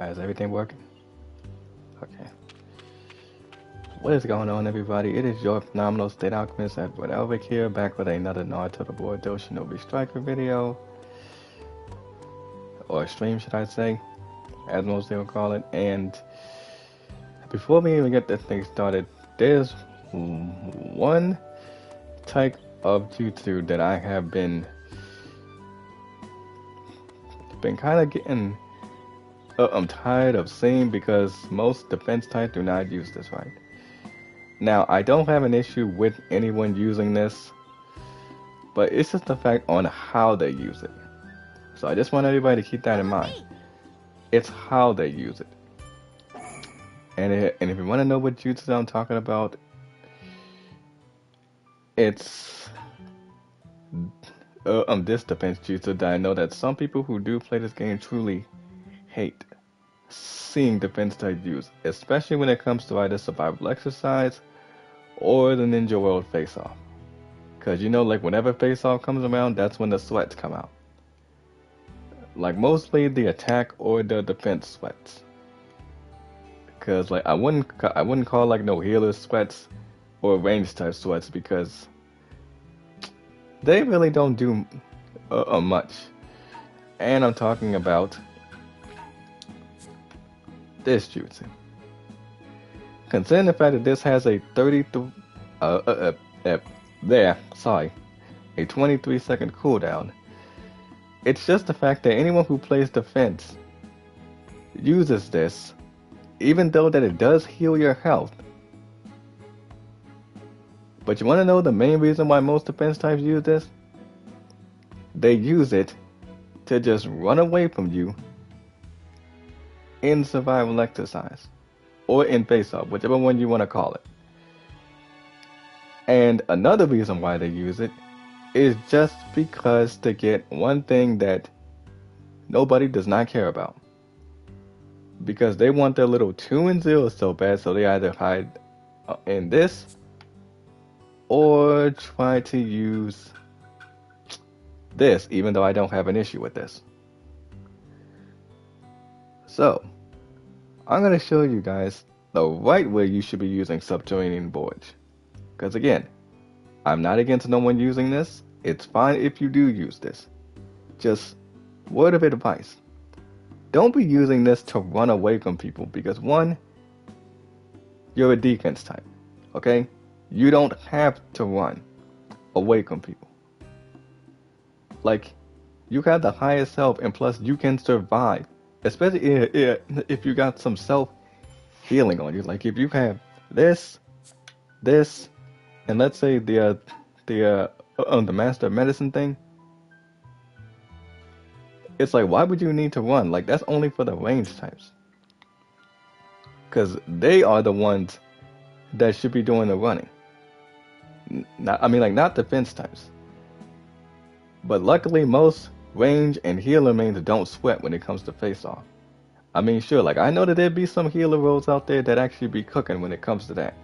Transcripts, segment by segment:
Is everything working? Okay. What is going on, everybody? It is your phenomenal state alchemist at Elvic here, back with another Naruto the Boruto Shinobi Striker video, or stream, should I say, as most people call it. And before we even get this thing started, there's one type of jutsu that I have been kind of getting. I'm tired of seeing because most defense types do not use this right. Now, I don't have an issue with anyone using this, but it's just the fact on how they use it. So I just want everybody to keep that in mind. It's how they use it. And if you want to know what jutsu I'm talking about, it's this defense jutsu that I know that some people who do play this game truly hate seeing defense type use, especially when it comes to either survival exercise or the Ninja World face-off. Because you know, like whenever face-off comes around, that's when the sweats come out. Like mostly the attack or the defense sweats. Because like I wouldn't call like no healer sweats or range type sweats because they really don't do much. And I'm talking about this jutsu. Considering the fact that this has a 23-second cooldown, it's just the fact that anyone who plays defense uses this, even though that it does heal your health. But you want to know the main reason why most defense types use this? They use it to just run away from you in survival exercise or in face-off, whichever one you want to call it. And another reason why they use it is just because to get one thing that nobody does not care about. Because they want their little 2 and 0 so bad, so they either hide in this or try to use this, even though I don't have an issue with this. So, I'm going to show you guys the right way you should be using Subterranean Voyage. Because again, I'm not against no one using this. It's fine if you do use this. Just word of advice. Don't be using this to run away from people because one, you're a defense type. Okay? You don't have to run away from people. Like, you have the highest health and plus you can survive. Especially if you got some self-healing on you. Like if you have this, and let's say the Master of Medicine thing. It's like, why would you need to run? Like, that's only for the range types. Because they are the ones that should be doing the running. Not defense types. But luckily, most range and healer mains don't sweat when it comes to face-off. I mean, sure, like, I know that there'd be some healer roles out there that actually be cooking when it comes to that.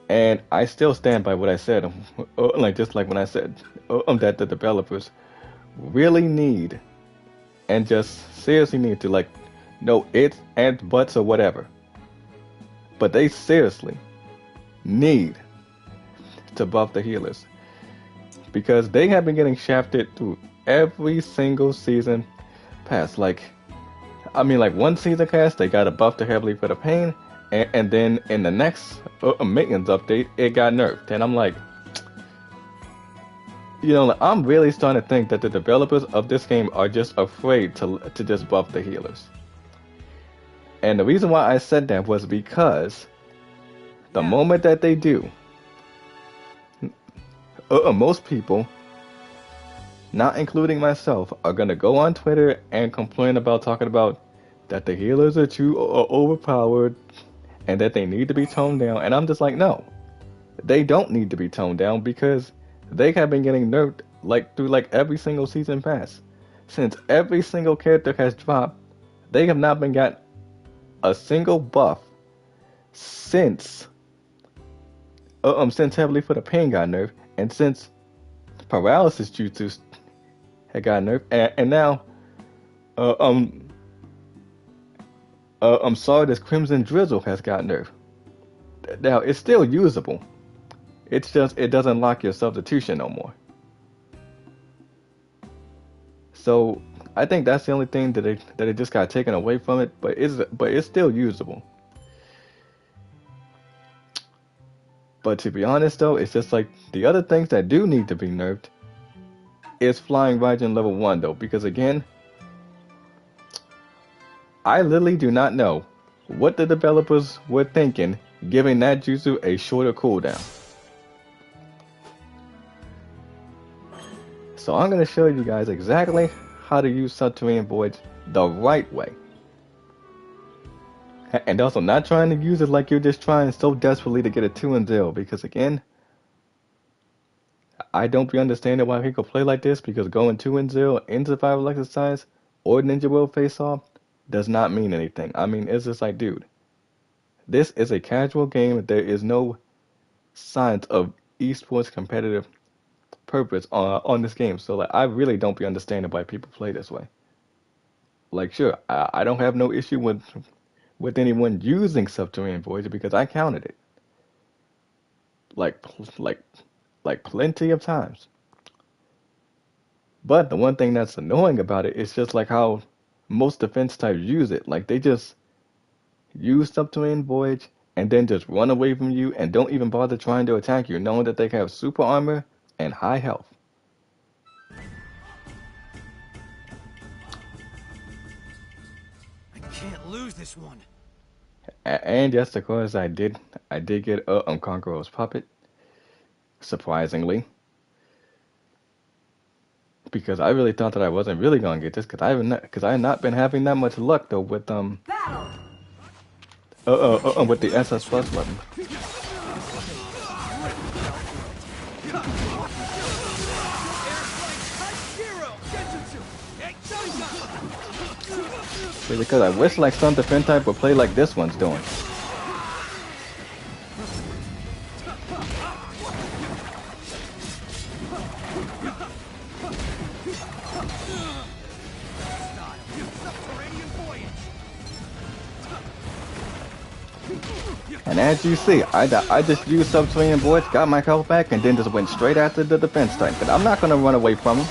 And I still stand by what I said, just like when I said that the developers really need, and just seriously need to, like, no ifs, ands, buts, or whatever. But they seriously need to buff the healers. Because they have been getting shafted through every single season pass. Like one season pass, they got a buff to heavily for the pain, and then in the next maintenance update, it got nerfed. And I'm like, I'm really starting to think that the developers of this game are just afraid to just buff the healers. And the reason why I said that was because the moment that they do, most people, not including myself, are gonna go on Twitter and complain about talking about that the healers are too overpowered and that they need to be toned down. And I'm just like, no, they don't need to be toned down because they have been getting nerfed through every single season pass. Since every single character has dropped, they have not been got a single buff since heavily for the pain got nerfed. And since paralysis jutsu had gotten nerfed, and now I'm sorry, this Crimson Drizzle has got nerfed. Now, it's still usable. It's just, it doesn't lock your substitution no more. So, I think that's the only thing that it just got taken away from it, but it's still usable. But to be honest though, it's just like the other things that do need to be nerfed is Flying Raijin level 1 though, because again, I literally do not know what the developers were thinking giving that jutsu a shorter cooldown. So I'm going to show you guys exactly how to use Subterranean Voids the right way. And also not trying to use it like you're just trying so desperately to get a 2-0, because again, I don't be understanding why people play like this, because going 2-0 in survival exercise or Ninja World Face Off does not mean anything. I mean, it's just like, dude, this is a casual game. There is no signs of esports competitive purpose on this game. So like, I really don't be understanding why people play this way. Like, sure, I don't have no issue with anyone using Subterranean Voids because I counted it like like like plenty of times. But the one thing that's annoying about it is just like how most defense types use it. Like they just use Subterranean Voyage and then just run away from you and don't even bother trying to attack you, knowing that they have super armor and high health. I can't lose this one. And yes, of course, I did get Conqueror's puppet, surprisingly, because I really thought that I wasn't really gonna get this because I have not been having that much luck though with with the SS Plus button. Because I wish like some defense type would play like this one's doing. And as you see, I just used Subterranean Voids, got my health back, and then just went straight after the defense type. But I'm not gonna run away from him.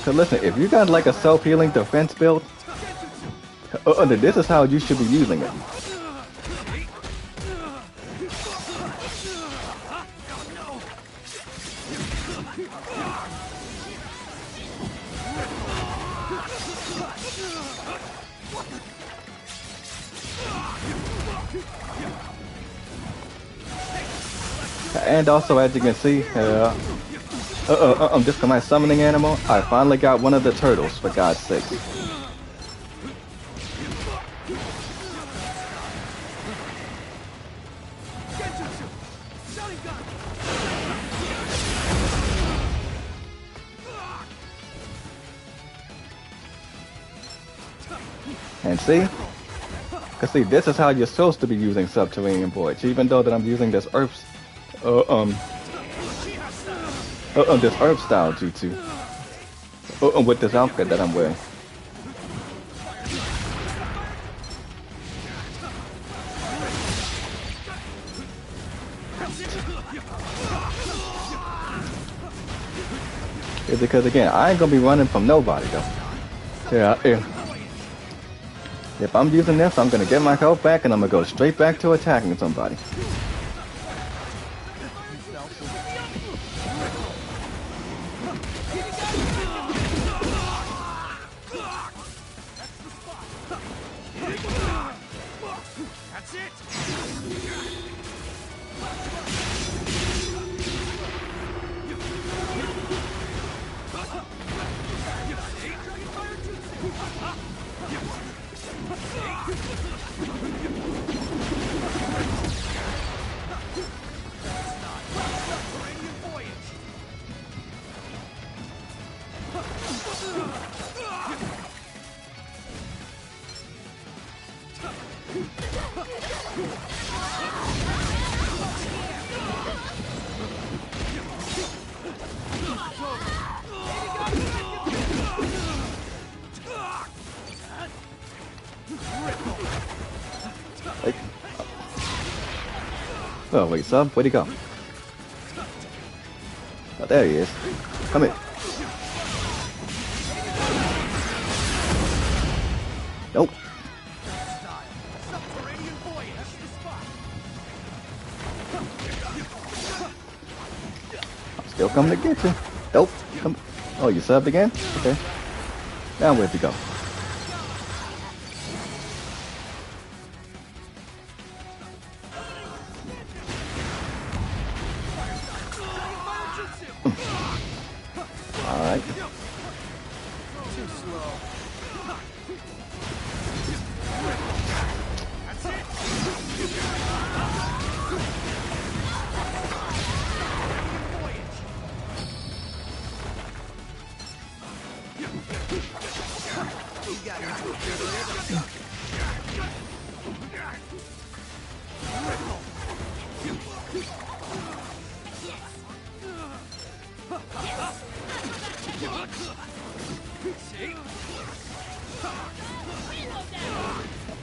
Cause listen, if you got like a self-healing defense build, this is how you should be using it. And also, as you can see, just for my summoning animal, I finally got one of the turtles, for God's sake. And see? Cause see, this is how you're supposed to be using Subterranean Voids, even though that I'm using this Earth, this Earth style jutsu, with this outfit that I'm wearing. It's because again, I ain't gonna be running from nobody though. Yeah. If I'm using this, I'm gonna get my health back and I'm gonna go straight back to attacking somebody. Oh wait, sub, where'd he go? Oh, there he is. Come in. Nope. I'm still coming to get you. Nope. Come. Oh, you subbed again? Okay. Now where'd you go? Alright.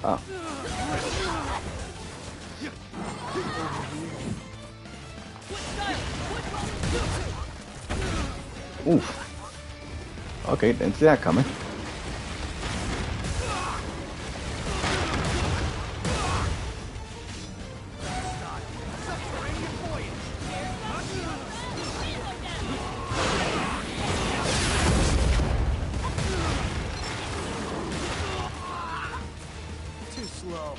Oh. Oof. Okay, didn't see that coming. Too slow.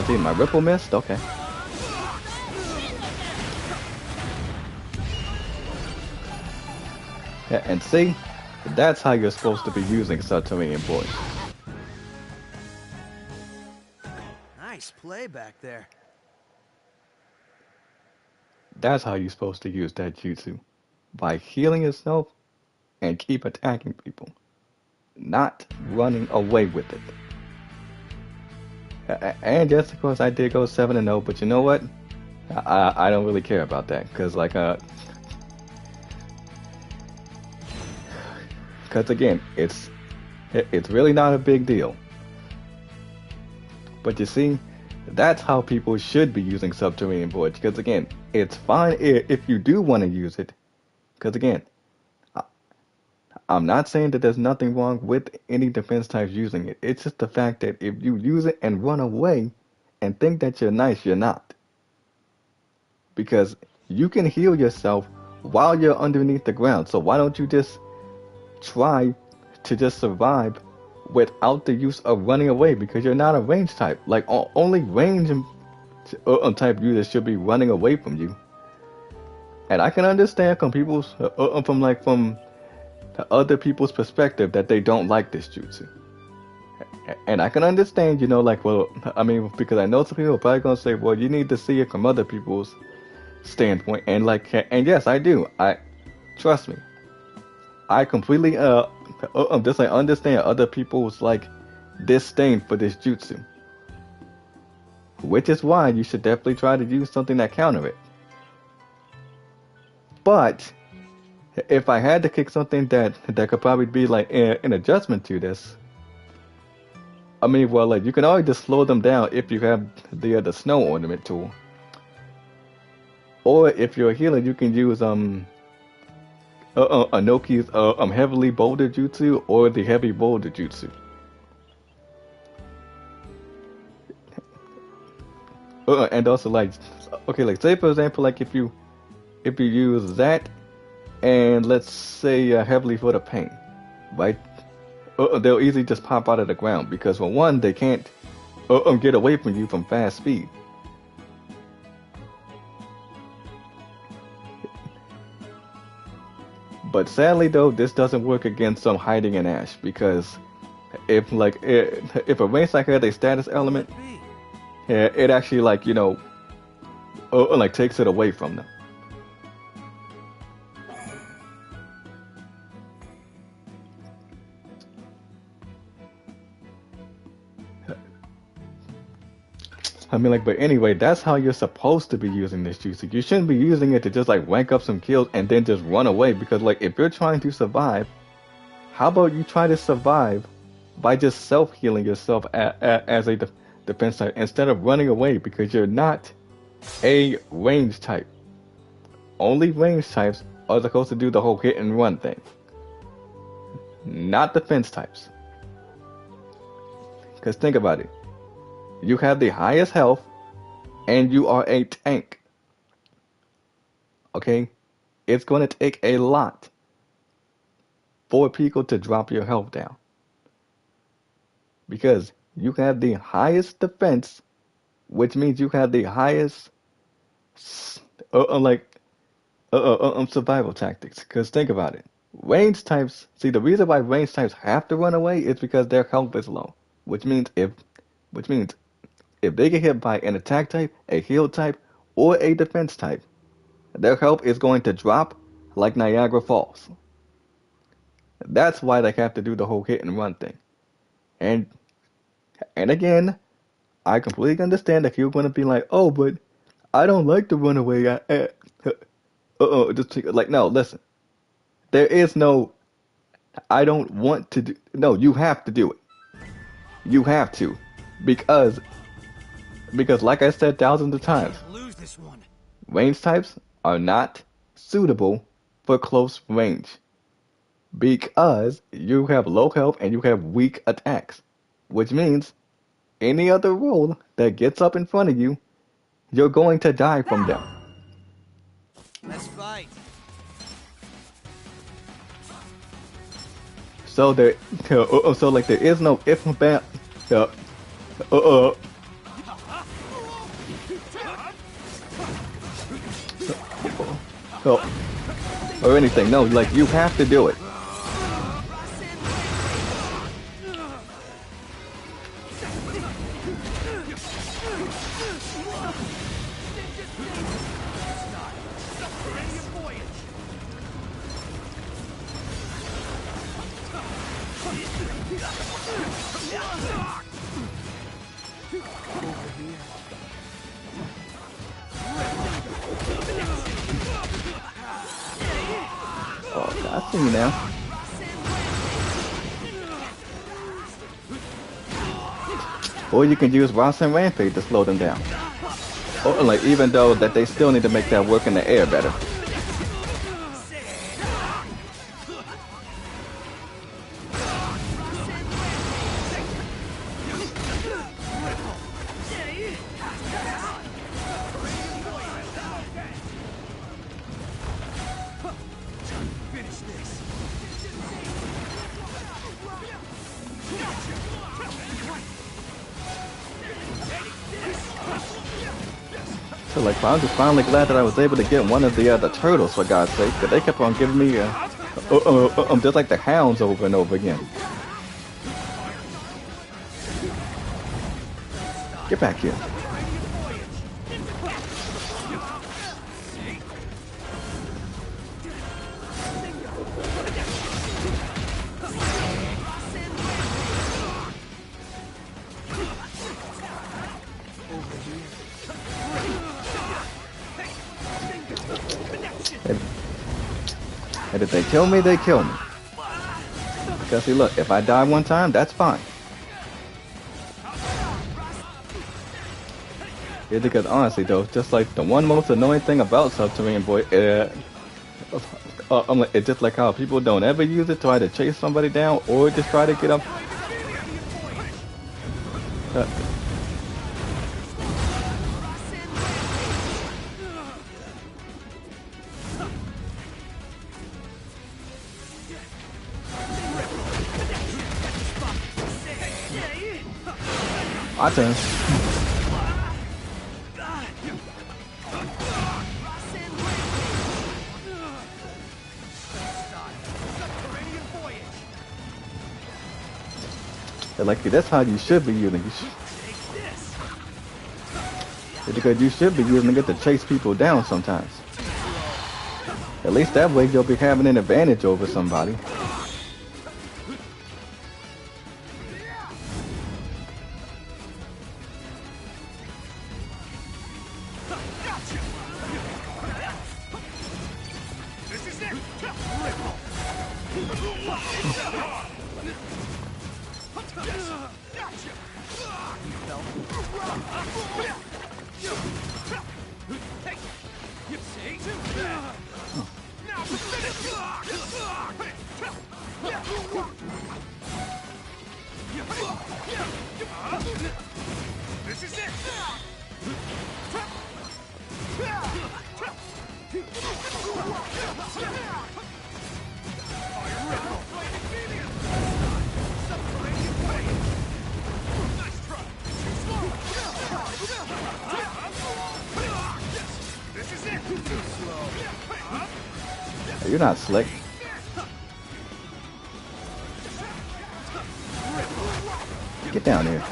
Dude, my ripple missed? Okay. Yeah, and see, that's how you're supposed to be using subterranean boys. Nice play back there. That's how you're supposed to use that jutsu. By healing yourself and keep attacking people. Not running away with it. And just because I did go 7-0, but you know what? I don't really care about that, because because again, it's really not a big deal. But you see, that's how people should be using subterranean voids, because again, it's fine if you do want to use it, because again, I'm not saying that there's nothing wrong with any defense types using it. It's just the fact that if you use it and run away and think that you're nice, you're not. Because you can heal yourself while you're underneath the ground. So why don't you just try to just survive without the use of running away? Because you're not a range type. Like only range type users should be running away from you. And I can understand from people's from other people's perspective that they don't like this jutsu. And I can understand, you know, like, well, I mean, because I know some people are probably going to say, well, you need to see it from other people's standpoint. And like, and yes, I do. Trust me. I completely, just like understand other people's like disdain for this jutsu. Which is why you should definitely try to use something that counter it. But if I had to kick something that could probably be like an adjustment to this, I mean, well, like you can always just slow them down if you have the snow ornament tool, or if you're a healer, you can use Anoki's heavily boulder jutsu or the heavy boulder jutsu. And also like, okay, like say for example, like if you use that. And let's say heavily for the pain, right? They'll easily just pop out of the ground because for one, they can't get away from you from fast speed. But sadly though, this doesn't work against some hiding in ash, because if a range like has a status element, it actually like, you know, like takes it away from them. I mean, like, but anyway, that's how you're supposed to be using this jutsu. You shouldn't be using it to just like rank up some kills and then just run away, because like if you're trying to survive, how about you try to survive by just self-healing yourself as a defense type instead of running away because you're not a range type. Only range types are supposed to do the whole hit and run thing, not defense types. Because think about it. You have the highest health and you are a tank. Okay? It's going to take a lot for people to drop your health down. Because you have the highest defense, which means you have the highest like survival tactics. Because think about it. Range types, see the reason why range types have to run away is because their health is low. Which means if they get hit by an attack type, a heal type, or a defense type, their health is going to drop like Niagara Falls. That's why they have to do the whole hit and run thing. And and again, I completely understand if you're going to be like, oh, but I don't like to run away. Just like no, listen. There is no I don't want to do. No, you have to do it. You have to, because like I said thousands of times, Lose this one. range types are not suitable for close range because you have low health and you have weak attacks, which means any other role that gets up in front of you, you're going to die from them. Let's fight. So so like there is no if bam, uh, uh, uh, or anything. No, like you have to do it. Oh, I see you now. Or you can use Rasen Rampage to slow them down. Or like even though that they still need to make that work in the air better. So like I'm just finally glad that I was able to get one of the turtles for God's sake, because they kept on giving me just like the hounds over and over again. Get back here. And if they kill me, they kill me. Because see, look, if I die one time, that's fine. Yeah, because honestly, though, just like the one most annoying thing about Subterranean Boy, it's just like how people don't ever use it to try to chase somebody down or just try to get up. My turn. And like that's how you should be using it. Because you should be using it to chase people down sometimes. At least that way you'll be having an advantage over somebody. You're not slick. Get down here.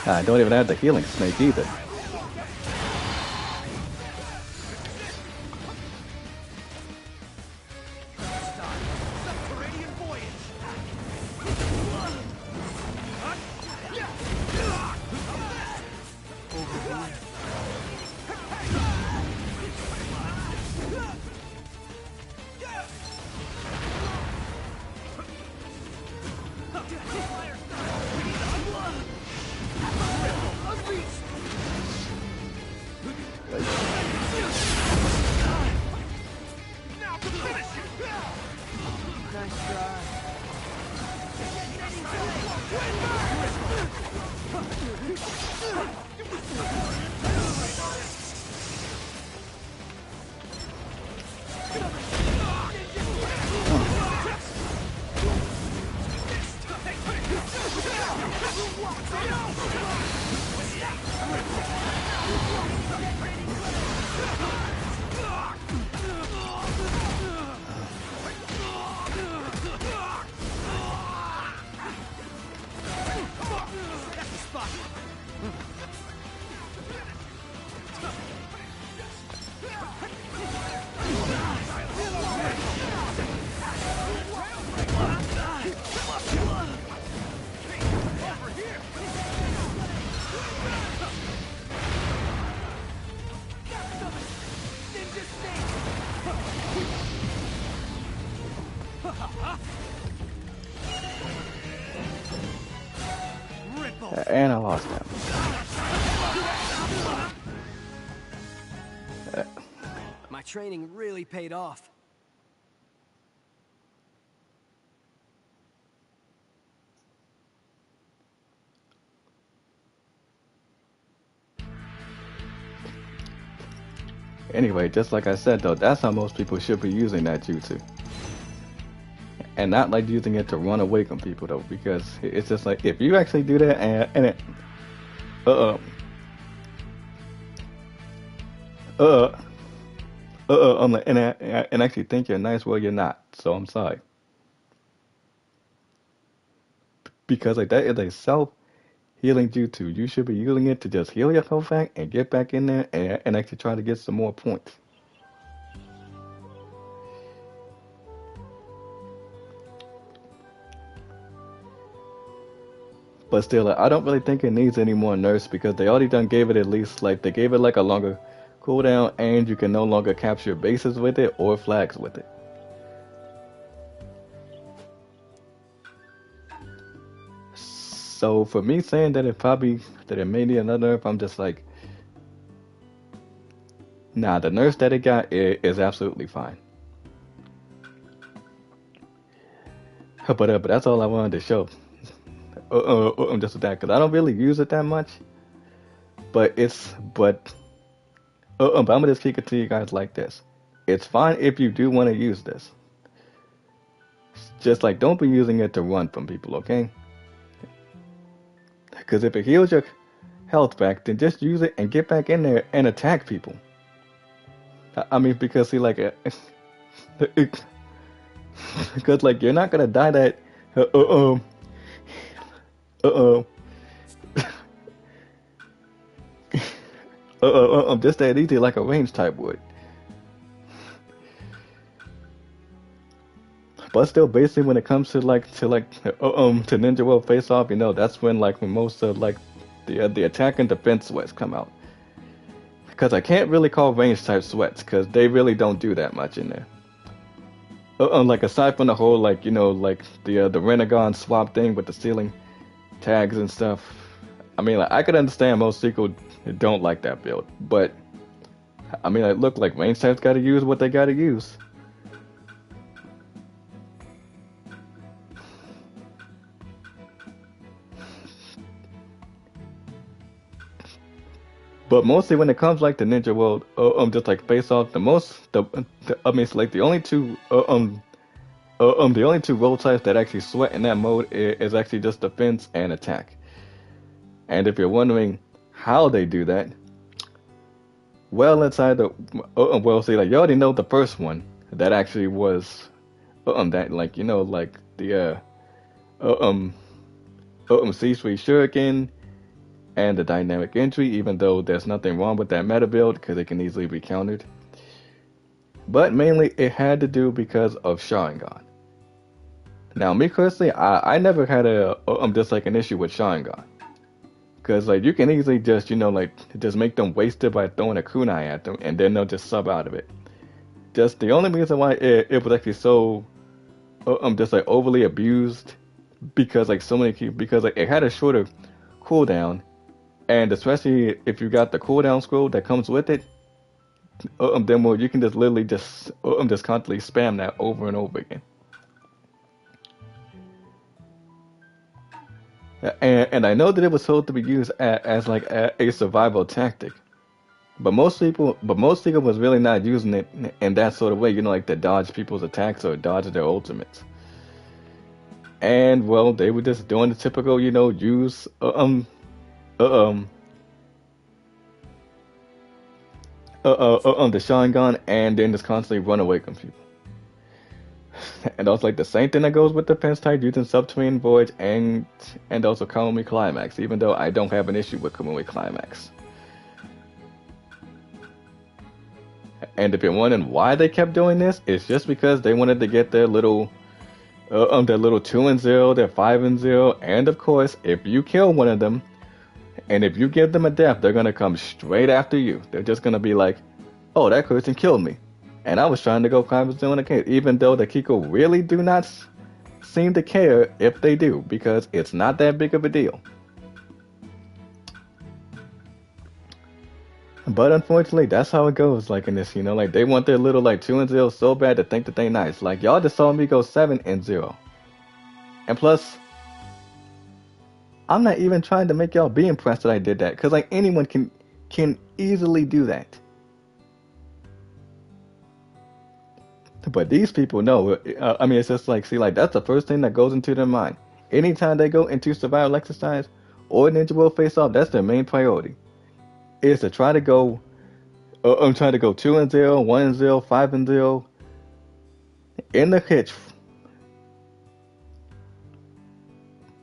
I don't even have the healing snake either. And I lost him. My training really paid off. Anyway, just like I said though, that's how most people should be using that jutsu. And not like using it to run away from people though, because it's just like if you actually do that and it uh I'm like, and actually think you're nice, well you're not. So I'm sorry. Because like that is a self healing jutsu. You should be using it to just heal yourself back and get back in there and actually try to get some more points. But still, I don't really think it needs any more nerfs because they already done gave it at least like they gave it like a longer cooldown and you can no longer capture bases with it or flags with it. So for me saying that it may need another nerf, I'm just like, nah, the nerfs that it got is absolutely fine. But that's all I wanted to show. Just with that, because I don't really use it that much. But I'm gonna just keep it to you guys like this. It's fine if you do want to use this. Just like don't be using it to run from people, okay? Because if it heals your health back, then just use it and get back in there and attack people. I mean, because see, like, because like you're not gonna die that. Just that easy like a range type would. But still, basically, when it comes to Ninja World Face Off, that's when most of the attack and defense sweats come out. Because I can't really call range type sweats because they really don't do that much in there. Like aside from the whole like the Renegon swap thing with the ceiling tags and stuff. I mean, like, I could understand most people don't like that build, but I mean, like, look, like range types got to use what they got to use. But mostly when it comes like the Ninja World, just like face off, I mean, it's like the only two role types that actually sweat in that mode is actually just defense and attack. And if you're wondering how they do that, well, inside the well, see, like you already know the first one that actually was that like like the C3 Shuriken and the dynamic entry, even though there's nothing wrong with that meta build because it can easily be countered. But mainly it had to do because of Sharingan. Now, me personally, I never had just like an issue with Sharingan. Because like you can easily just like just make them wasted by throwing a kunai at them and then they'll just sub out of it. Just the only reason why it was actually so just like overly abused because like because like it had a shorter cooldown. And especially if you got the cooldown scroll that comes with it, then well, you can just literally just constantly spam that over and over again. And I know that it was supposed to be used as like a survival tactic, but most people was really not using it in that sort of way, like to dodge people's attacks or dodge their ultimates. And well, they were just doing the typical, use the Sharingan and then just constantly run away from people. And also like the same thing that goes with defense type using Subterranean Voyage and also Kamui Climax, even though I don't have an issue with Kamui Climax. And if you're wondering why they kept doing this, it's just because they wanted to get their little 2-0, their 5-0, and of course, if you kill one of them, and if you give them a death, they're gonna come straight after you. They're just gonna be like, "Oh, that person killed me," and I was trying to go 5-0 in the case, even though the Kiko really do not seem to care if they do, because it's not that big of a deal. But unfortunately, that's how it goes. Like in this, like they want their little like 2-0 so bad to think that they nice. Like y'all just saw me go 7-0, and plus, I'm not even trying to make y'all be impressed that I did that, because like anyone can easily do that. But these people know. I mean, it's just like, see, like that's the first thing that goes into their mind. Anytime they go into survival exercise or Ninja World Face Off, that's their main priority. Is to try to go. I'm trying to go 2-0, 1-0, 5-0 in the hitch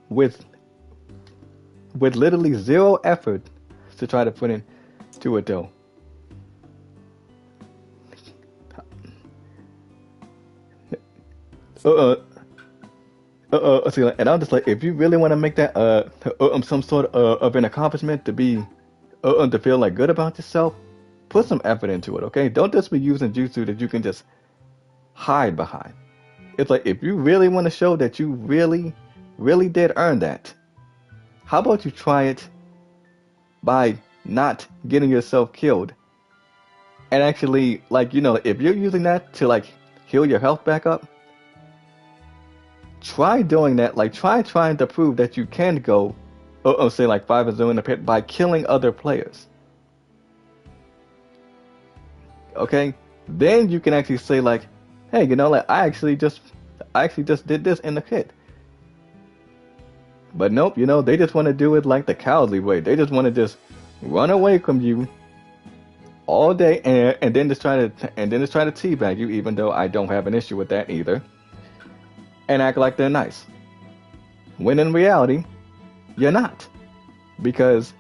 with literally zero effort to try to put into it though. See, and I'm just like, if you really want to make that some sort of an accomplishment to be to feel like good about yourself, put some effort into it, okay? Don't just be using jutsu that you can just hide behind. It's like, if you really want to show that you really, really did earn that, how about you try it by not getting yourself killed? And actually, like, if you're using that to, like, heal your health back up, try doing that. Like, try trying to prove that you can go, say, like, 5-0 in the pit by killing other players. Okay? Then you can actually say, like, hey, like, I actually just did this in the pit. But nope, they just want to do it like the cowardly way. They just want to just run away from you all day and then just try to teabag you, even though I don't have an issue with that either. And act like they're nice. When in reality, you're not. Because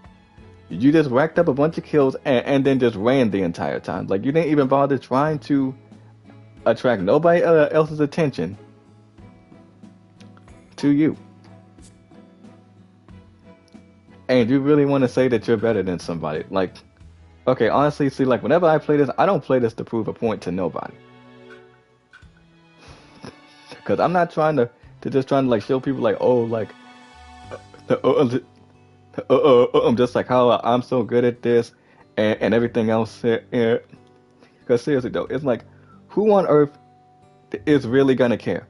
you just racked up a bunch of kills and then just ran the entire time. Like, you didn't even bother trying to attract nobody else's attention to you. And you really want to say that you're better than somebody. Like, okay, honestly, see, like, whenever I play this, I don't play this to prove a point to nobody. Because I'm not trying to just trying to, like, show people, like, oh, like, I'm just like how I'm so good at this and everything else. Because seriously, though, it's like, who on earth is really going to care?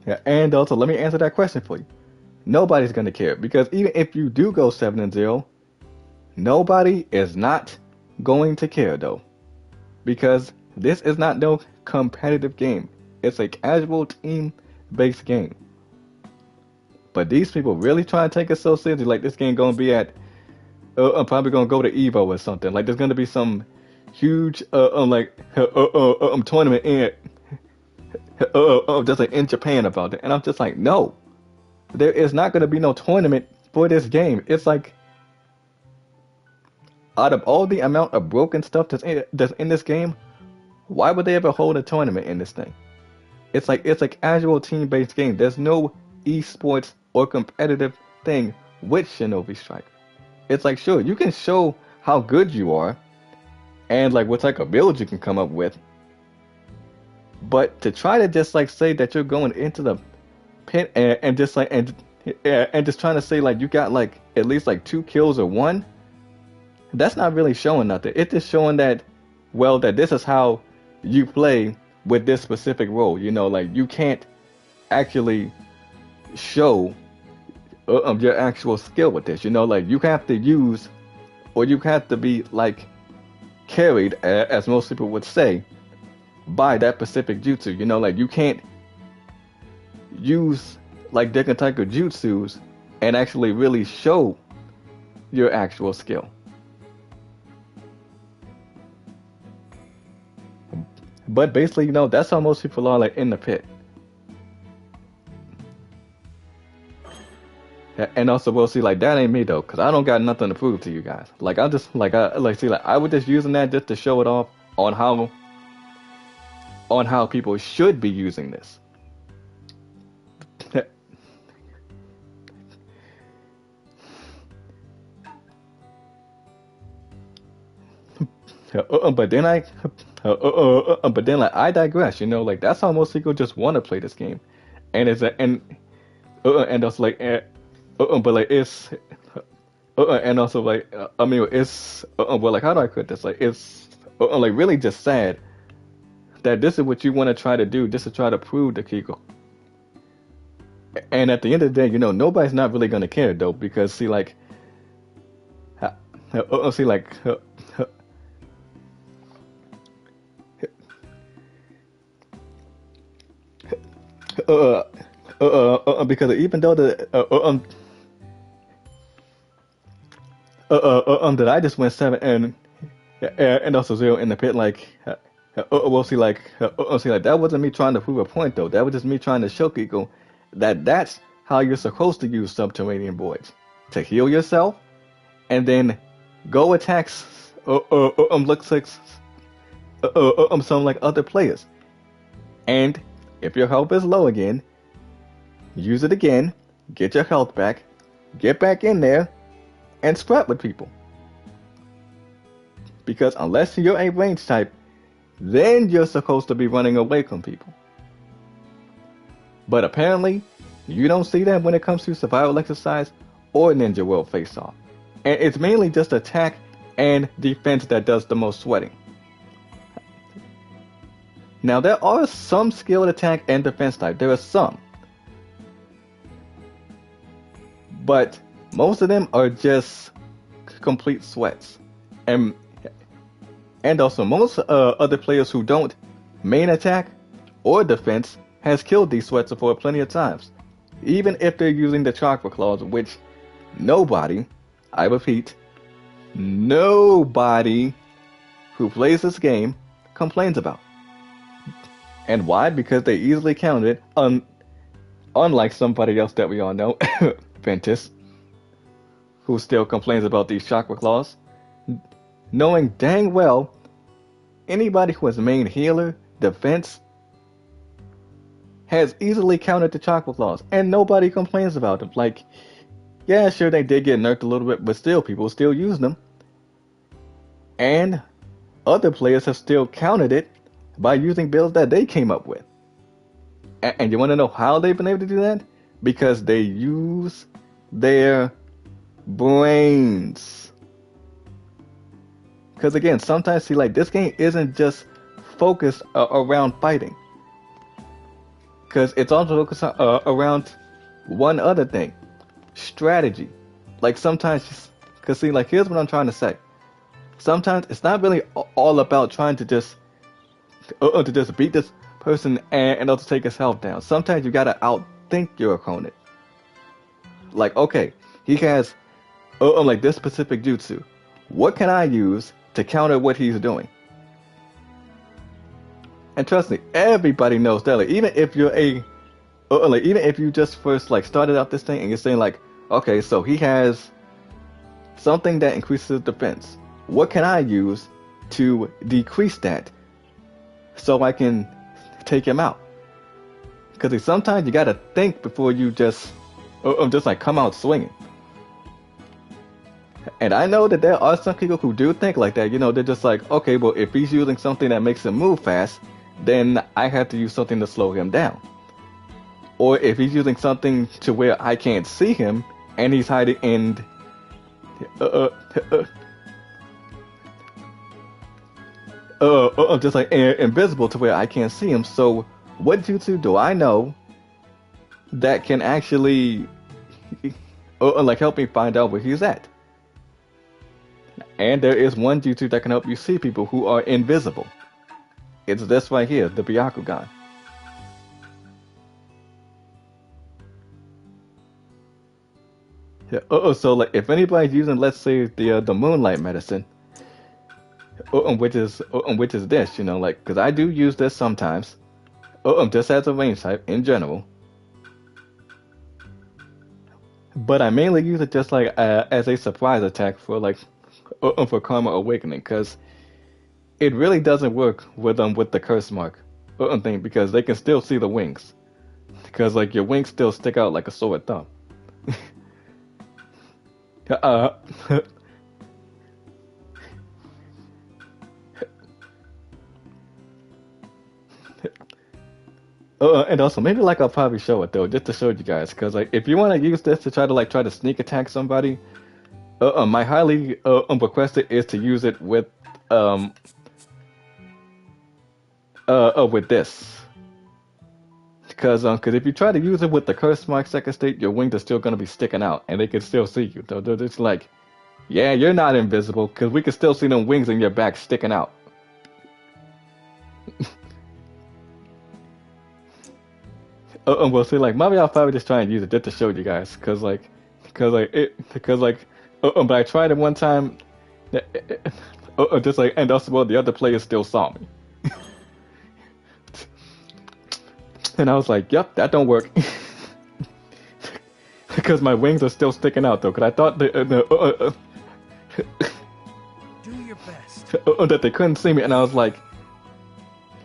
Yeah, and also, let me answer that question for you. Nobody's going to care because even if you do go 7-0, nobody is not going to care though, because this is not no competitive game. It's a casual team-based game. But these people really try to take it so seriously. Like this game going to be at, I'm probably going to go to Evo or something. Like there's going to be some huge tournament in just like in Japan about it, and I'm just like, no, there is not going to be no tournament for this game. It's like, out of all the amount of broken stuff that's in this game, why would they ever hold a tournament in this thing? It's a casual team-based game. There's no esports or competitive thing with Shinobi Striker. It's like, sure, you can show how good you are and like what type of build you can come up with, but to try to just like say that you're going into the pit and just like and just trying to say like you got like at least like 2 kills or 1, that's not really showing nothing. It's just showing that, well, that this is how you play with this specific role. You know, like you can't actually show your actual skill with this. You know, like you have to use, or you have to be like carried, as most people would say, by that specific jutsu. You know, like you can't use like different type of jutsus and actually really show your actual skill. But basically, you know, that's how most people are like in the pit. And also, we'll see, like, that ain't me though, cause I don't got nothing to prove to you guys. Like, I just like I was just using that just to show it off on how people should be using this. But then I digress. You know, like that's how most people just want to play this game, and and also like, but like it's, and also like, I mean it's, well, like how do I put this? Like it's, like really just sad that this is what you want to try to do, just to try to prove to Kiko. And at the end of the day, you know, nobody's not really gonna care though, because see like, see like. Because even though that I just went 7 and also 0 in the pit, like we'll see, like see, like that wasn't me trying to prove a point though. That was just me trying to show people that that's how you're supposed to use subterranean voids, to heal yourself and then go attack looks like some like other players, and if your health is low again, use it again, get your health back, get back in there, and scrap with people. Because unless you're a range type, then you're supposed to be running away from people. But apparently, you don't see that when it comes to survival exercise or Ninja World Face-Off. And it's mainly just attack and defense that does the most sweating. Now, there are some skilled attack and defense type. There are some. But most of them are just complete sweats. And also, most other players who don't main attack or defense has killed these sweats before plenty of times. Even if they're using the chakra claws, which nobody, I repeat, nobody who plays this game complains about. And why? Because they easily counted it, unlike somebody else that we all know, Ventus, who still complains about these chakra claws, knowing dang well anybody who has main healer defense has easily countered the chakra claws, and nobody complains about them. Like, yeah, sure they did get nerfed a little bit, but still people still use them, and other players have still countered it by using builds that they came up with. And you want to know how they've been able to do that? Because they use their brains. Because again, sometimes see, like this game isn't just focused around fighting. Because it's also focused around one other thing, strategy. Like sometimes, because see, like here's what I'm trying to say. Sometimes it's not really all about trying to just beat this person and also take his health down. Sometimes you gotta outthink your opponent. Like, okay, he has like this specific jutsu. What can I use to counter what he's doing? And trust me, everybody knows that. Like, even if you're like even if you just first like started out this thing and you're saying like, okay, so he has something that increases defense. What can I use to decrease that so I can take him out? Because sometimes you gotta think before you just like come out swinging. And I know that there are some people who do think like that. You know, they're just like, okay, well, if he's using something that makes him move fast, then I have to use something to slow him down. Or if he's using something to where I can't see him and he's hiding in just like invisible to where I can't see him. So what jutsu do I know that can actually like help me find out where he's at? And there is one jutsu that can help you see people who are invisible. It's this right here, the Byakugan. Yeah, so like if anybody's using, let's say the moonlight medicine, which is this, you know, like because I do use this sometimes, just as a range type in general, but I mainly use it just like as a surprise attack for like for Karma Awakening, because it really doesn't work with the curse mark thing because they can still see the wings, because like your wings still stick out like a sore thumb. uh, and also maybe like I'll probably show it though, just to show you guys, because like if you want to use this to try to sneak attack somebody, my highly requested is to use it um with this, because if you try to use it with the curse mark second state, your wings are still gonna be sticking out, and they can still see you. So they're just like, yeah, you're not invisible, because we can still see them wings in your back sticking out. Well, see, like maybe I'll probably just try and use it just to show you guys, but I tried it one time, just like, and also well, the other players still saw me, and I was like, yep, that don't work, because my wings are still sticking out though, because I thought Do your best. that they couldn't see me, and I was like,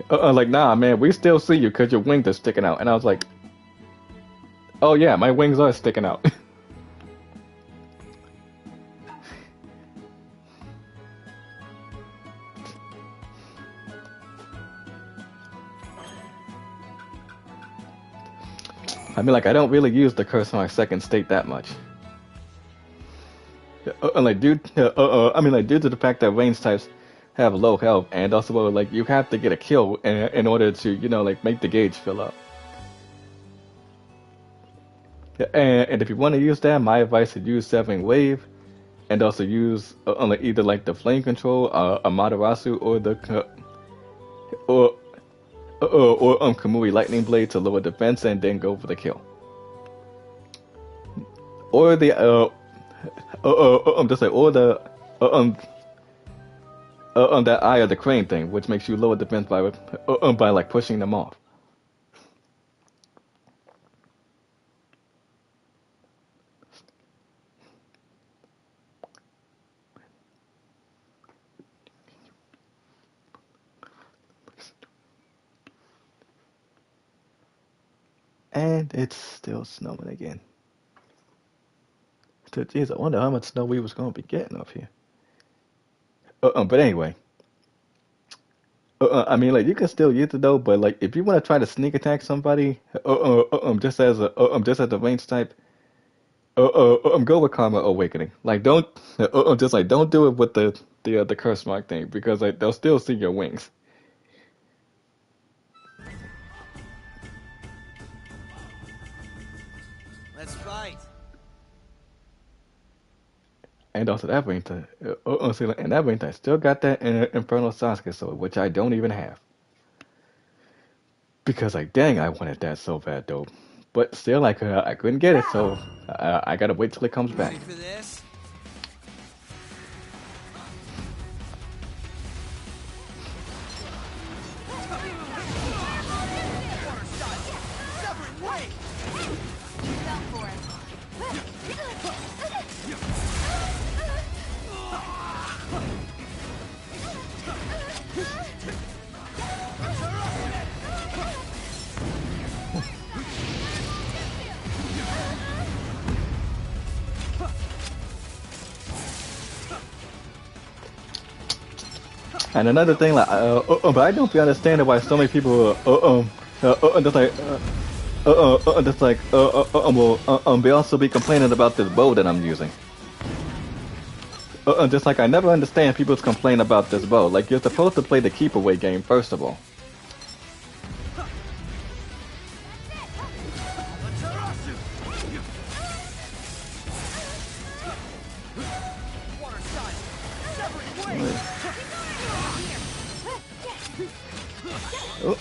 nah, man, we still see you because your wings are sticking out, and I was like, oh yeah, my wings are sticking out. I mean, like, I don't really use the curse mark second state that much. Like, due to the fact that range types have low health, and also, like, you have to get a kill in order to, you know, like, make the gauge fill up. And if you want to use that, my advice is use Seven Wave, and also use like either like the Flame Control, Amaterasu, or or Kamui Lightning Blade to lower defense, and then go for the kill. Or the just like or the that Eye of the Crane thing, which makes you lower defense by like pushing them off. And it's still snowing again. So, geez, I wonder how much snow we was gonna be getting up here. But anyway, I mean, like you can still use it though. But like, if you want to try to sneak attack somebody, just as a range type, go with Karma Awakening. Like, don't, just like don't do it with the curse mark thing because like they'll still see your wings. Let's fight. And also that range type, see, like, and that range type still got that Infernal Sasuke sword, which I don't even have. Because like, dang, I wanted that so bad though. But still, like, I couldn't get it, so I gotta wait till it comes back. Ready for this? And another thing, like, but I don't be understanding why so many people, just like, just like, they also be complaining about this bow that I'm using. Just like I never understand people's complaint about this bow. Like you're supposed to play the keep away game first of all. Oh.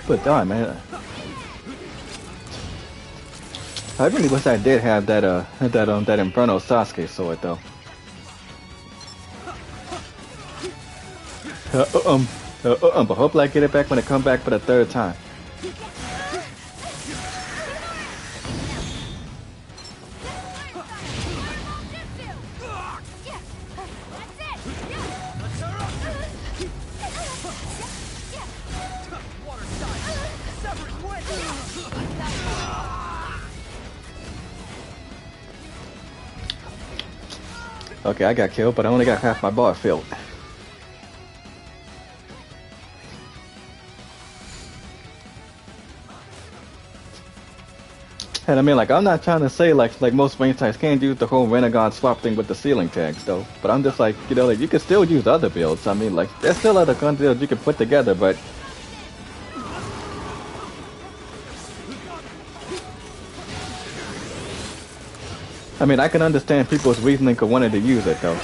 But darn, man, I really wish I did have that Inferno Sasuke sword though. But hopefully I get it back when I come back for the third time. Okay, I got killed, but I only got half my bar filled. And I mean, like, I'm not trying to say like most range types can't use the whole Renegade swap thing with the ceiling tags, though. But I'm just like, you know, like you can still use other builds. I mean, like, there's still other gun builds you can put together, but I mean, I can understand people's reasoning for wanting to use it, though.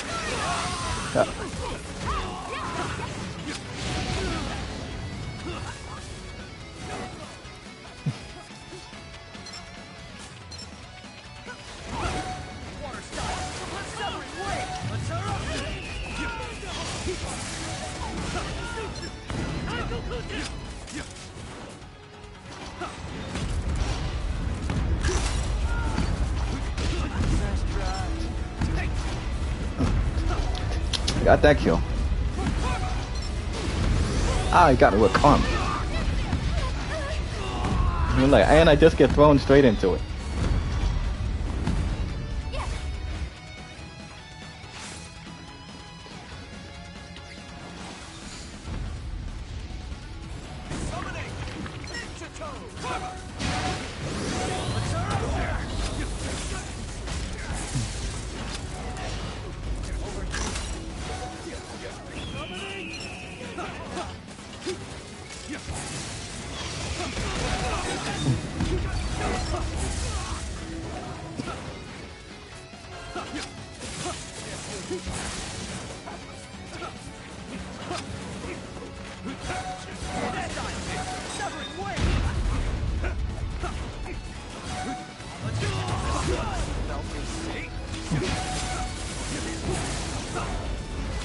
Got that kill. I got it with karma. And I just get thrown straight into it.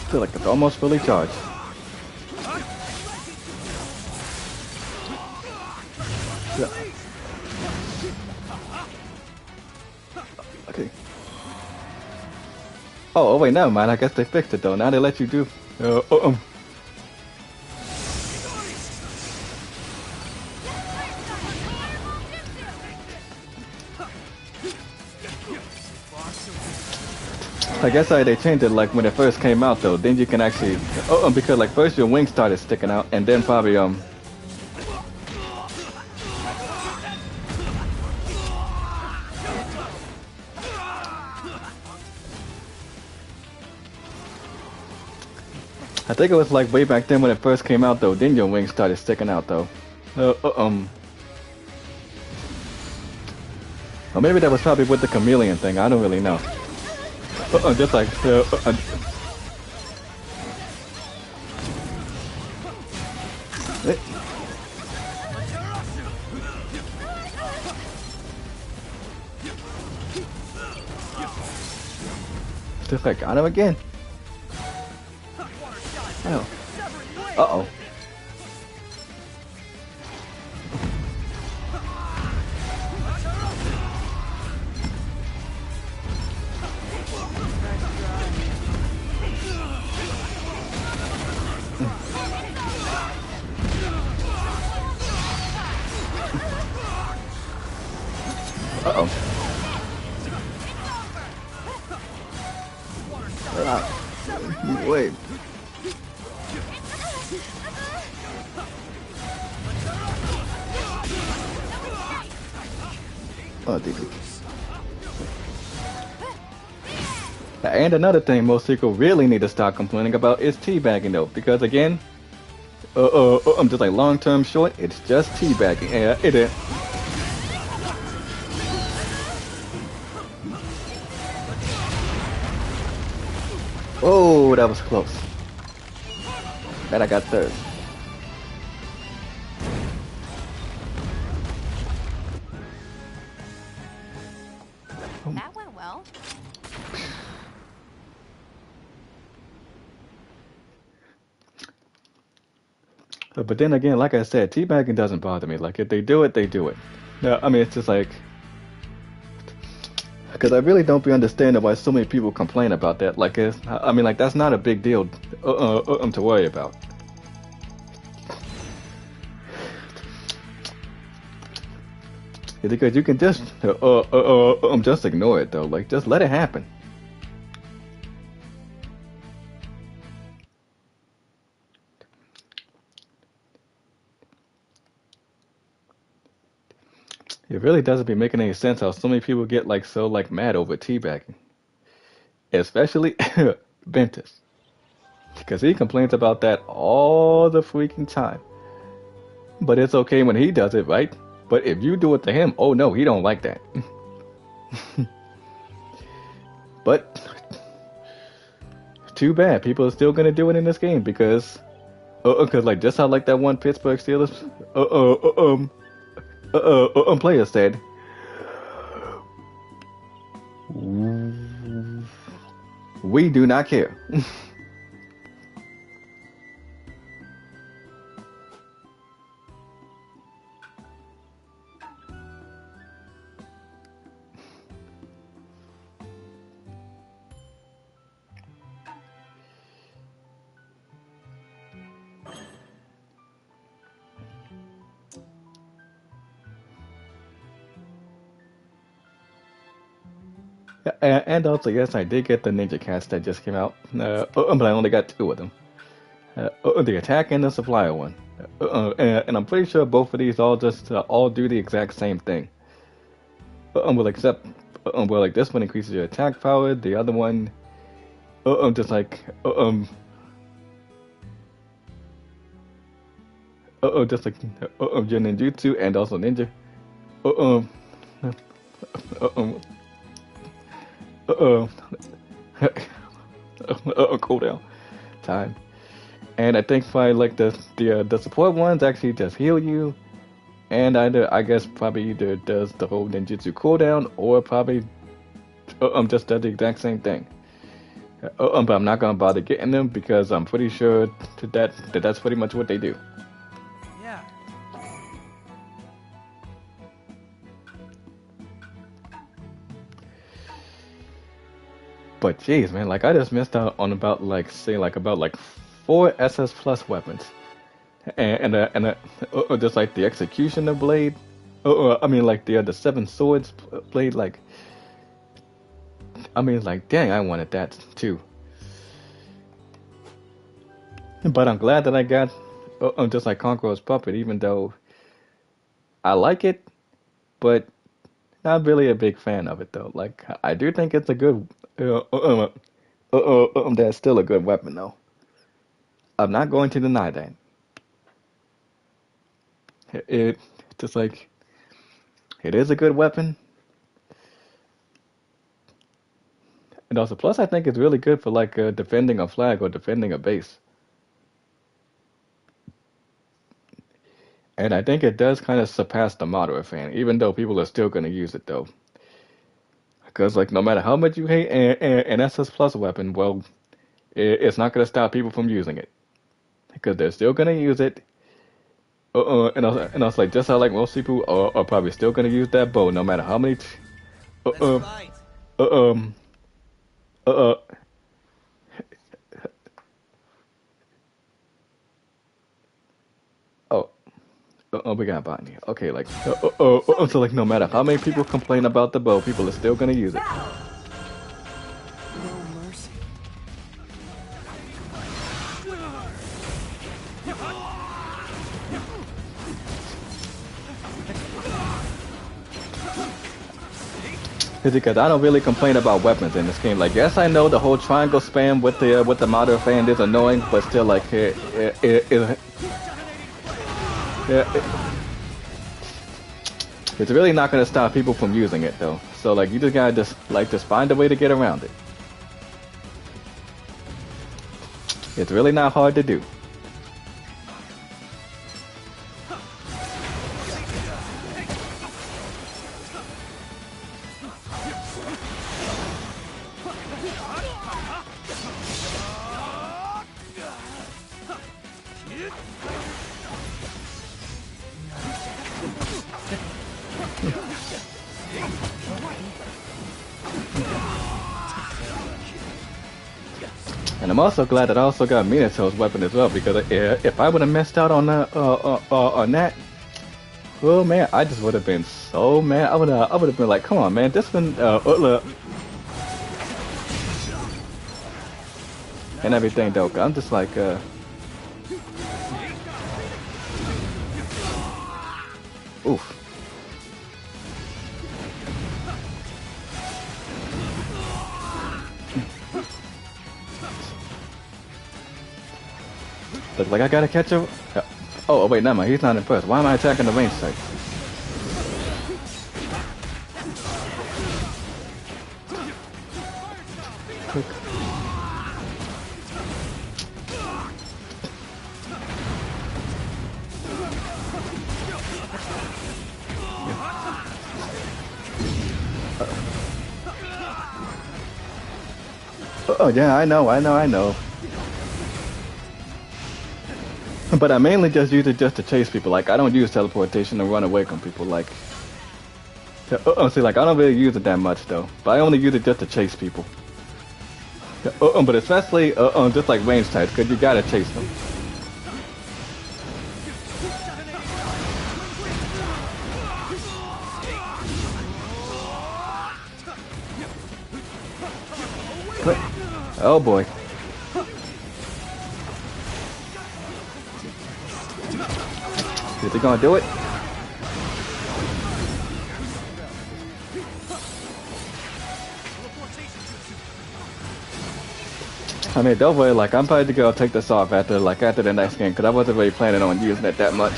Feel like it's almost fully charged. Oh, wait, never mind. I guess they fixed it though. Now they let you do. I guess they changed it like when it first came out though. Then you can actually because like first your wings started sticking out, and then probably I think it was like way back then when it first came out though. Then your wings started sticking out though. Or maybe that was probably with the chameleon thing. I don't really know. Just like just like got him again. Oh. Uh-oh. Uh-oh. Wait. Oh, dude. And another thing most people really need to stop complaining about is teabagging though, because again, I'm just like long term short, it's just teabagging. Yeah, it is. Oh, that was close. And I got third. That went well. But then again, like I said, teabagging doesn't bother me. Like if they do it, they do it. No, I mean it's just like because I really don't be understanding why so many people complain about that. Like I mean like that's not a big deal to worry about. Because you can just ignore it though. Like just let it happen. It really doesn't be making any sense how so many people get like so like mad over teabagging, especially Ventus, because he complains about that all the freaking time. But it's okay when he does it, right? But if you do it to him, oh no, he don't like that. But too bad, people are still gonna do it in this game because like just how like that one Pittsburgh Steelers player said, we do not care. And also, yes, I did get the Ninja Cats that just came out, but I only got two of them. The attack and the supplier one. And I'm pretty sure both of these all do the exact same thing. Well, except well, like this one increases your attack power. The other one, just like just like your ninjutsu and also ninja. Uh um uh cooldown time. And I think probably like the support ones actually just heal you, and I guess probably either does the whole ninjutsu cooldown or probably just does the exact same thing. But I'm not gonna bother getting them because I'm pretty sure that's pretty much what they do. Yeah. But jeez, man, like I just missed out on about like say like about like four SS plus weapons, and just like the executioner blade, I mean like the seven swords blade, like I mean like dang, I wanted that too. But I'm glad that I got just like Conqueror's puppet, even though I like it, but not really a big fan of it though. Like I do think it's a good, that's still a good weapon though. I'm not going to deny that. It just like it is a good weapon, and also plus I think it's really good for like defending a flag or defending a base. And I think it does kind of surpass the moderate fan, even though people are still going to use it though. Because like no matter how much you hate an SS Plus weapon, well, it's not going to stop people from using it because they're still going to use it. And I was like, just how like most people are probably still going to use that bow, no matter how many. Uh, Let's uh, fight. uh, um, uh, uh, oh, we got botany. Okay, like, so like no matter how many people complain about the bow, people are still going to use it. No mercy. Is because I don't really complain about weapons in this game. Like, yes, I know the whole triangle spam with the moderate fan is annoying, but still, like, it's really not gonna stop people from using it though. So like, you just gotta just find a way to get around it. It's really not hard to do. And I'm also glad that I also got Minato's weapon as well, because if I would have messed out on that, oh man, I just would have been so mad. I would have been like, come on, man, this one and everything though. I'm just like oof. Look like I gotta catch him. Oh wait, never mind. He's not impressed. Why am I attacking the range site? Oh yeah, I know. But I mainly just use it just to chase people. Like I don't use teleportation to run away from people. Like, see, like I don't really use it that much though. But I only use it just to chase people. But especially just like range types, cause you gotta chase them. Oh boy. Is he gonna do it? I mean, don't worry, like, I'm probably gonna take this off after the next game, because I wasn't really planning on using it that much.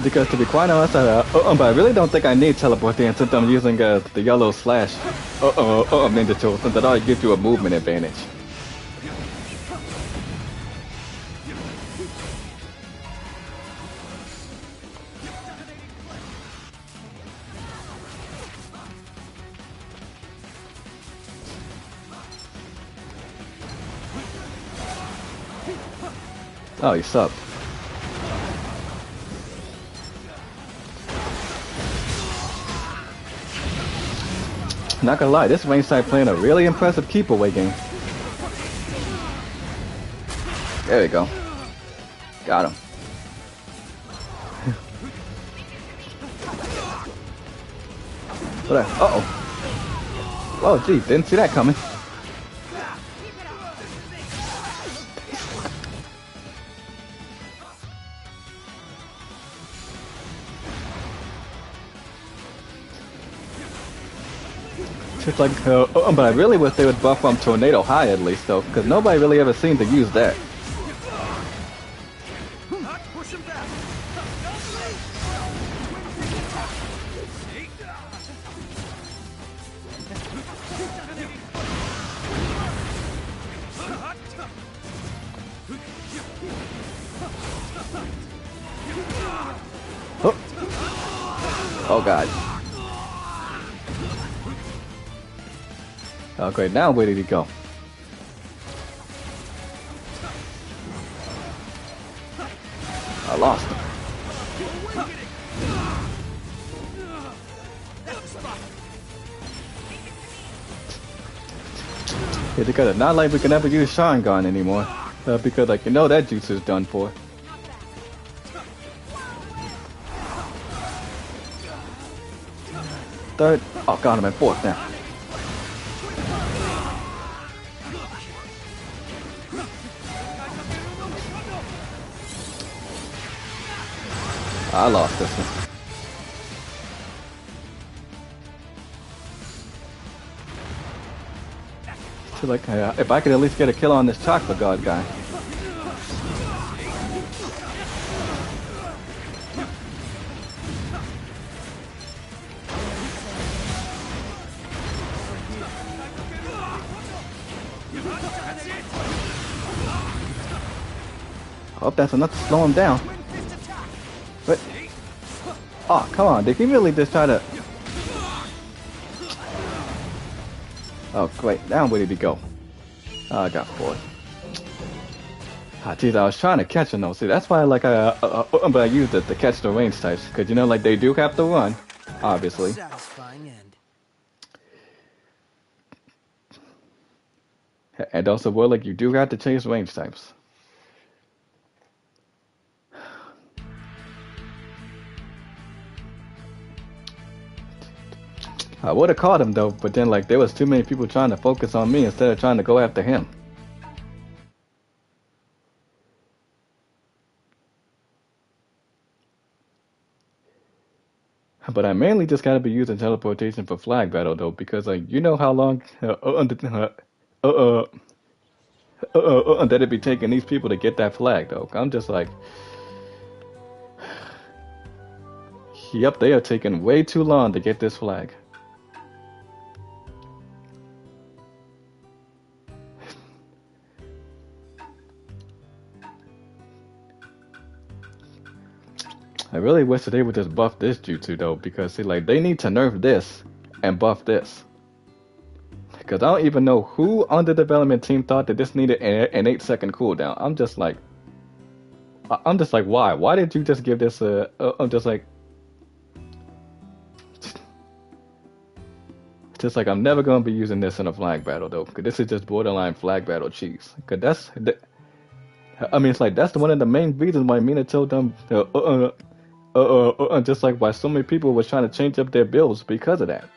Because to be quite honest, but I really don't think I need teleporting since I'm using the yellow slash ninja tool, since it already gives you a movement advantage. Oh, he subbed. Not gonna lie, this range side playing a really impressive keep away game. There we go. Got him. Uh-oh. Oh, gee, didn't see that coming. Just like, but I really wish they would buff from Tornado High at least, though, because nobody really ever seemed to use that. Oh, oh God. Oh great, now where did he go? I lost him. Yeah, because it's not like we can ever use Sharingan anymore. Because like, you know that juice is done for. Third. Oh God, I'm in fourth now. I lost this one. So like, if I could at least get a kill on this chocolate god guy. I hope that's enough to slow him down. But, oh, come on, did he really just try to... Oh, great, now where did he go? Oh, I got fourth. Ah, geez, I was trying to catch him though. See, that's why like but I used it to catch the range types, because you know, like they do have to run, obviously. Satisfying end. And also, well, like you do have to chase range types. I would have caught him though, but then like there was too many people trying to focus on me instead of trying to go after him. But I mainly just gotta be using teleportation for flag battle though, because like you know how long that it'd be taking these people to get that flag though. I'm just like, yep, they are taking way too long to get this flag. I really wish that they would just buff this jutsu though, because see, like they need to nerf this and buff this. Because I don't even know who on the development team thought that this needed an 8-second cooldown. I'm just like, why? Why did you just give this a? I'm just like, I'm never gonna be using this in a flag battle though, because this is just borderline flag battle cheese. Because I mean, it's like that's one of the main reasons why Mina told them, just like why so many people was trying to change up their builds because of that.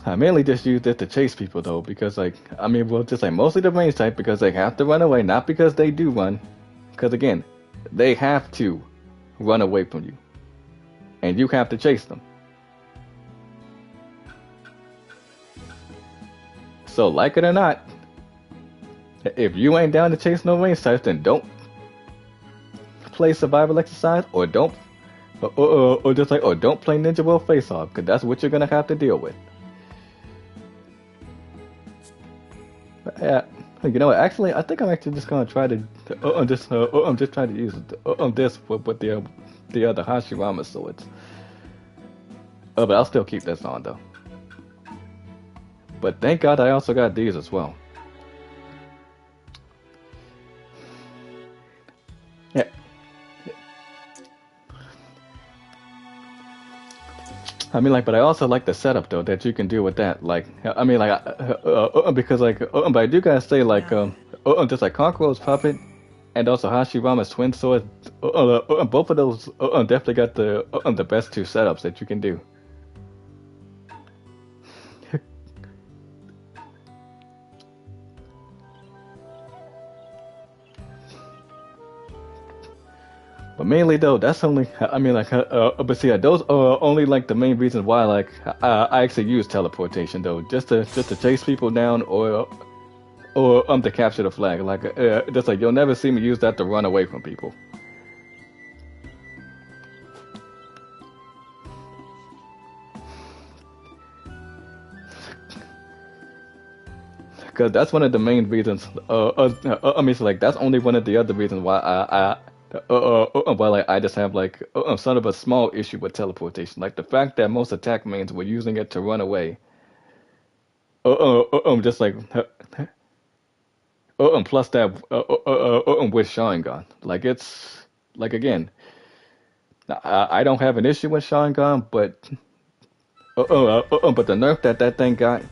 I mainly just use it to chase people though, because like, I mean, well, just like mostly the range type, because they have to run away, not because they do run. Because again, they have to run away from you. And you have to chase them. So like it or not, if you ain't down to chase no range types, then don't play survival exercise, or don't, or just like, or don't play Ninja World Face Off, because that's what you're gonna have to deal with. Yeah, you know what? Actually, I think I'm actually just gonna try to I'm just trying to use this with the other Hashirama swords. But I'll still keep this on though. But thank God I also got these as well. Yeah. I mean, like, but I also like the setup though that you can do with that. Like, I mean, like, because like, but I do gotta say, like, just like Conqueror's puppet and also Hashirama's twin sword, both of those definitely got the best two setups that you can do. But mainly though, that's only, I mean, like, but see, those are only like the main reasons why, like, I actually use teleportation though, just to chase people down or to capture the flag. Like, just like you'll never see me use that to run away from people. Because that's one of the main reasons. I mean, so like that's only one of the other reasons why why like I just have like sort of a small issue with teleportation. Like the fact that most attack mains were using it to run away. Just like plus that with Sharingan. Like it's like again, I don't have an issue with Sharingan, but the nerf that thing got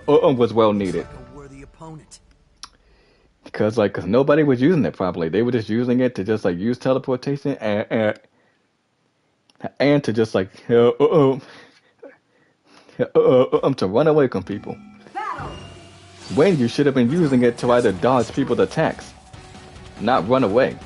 was well needed. Like a worthy opponent. Cause nobody was using it properly. They were just using it to just like use teleportation and to just like to run away from people. When you should have been using it to either dodge people's attacks, not run away.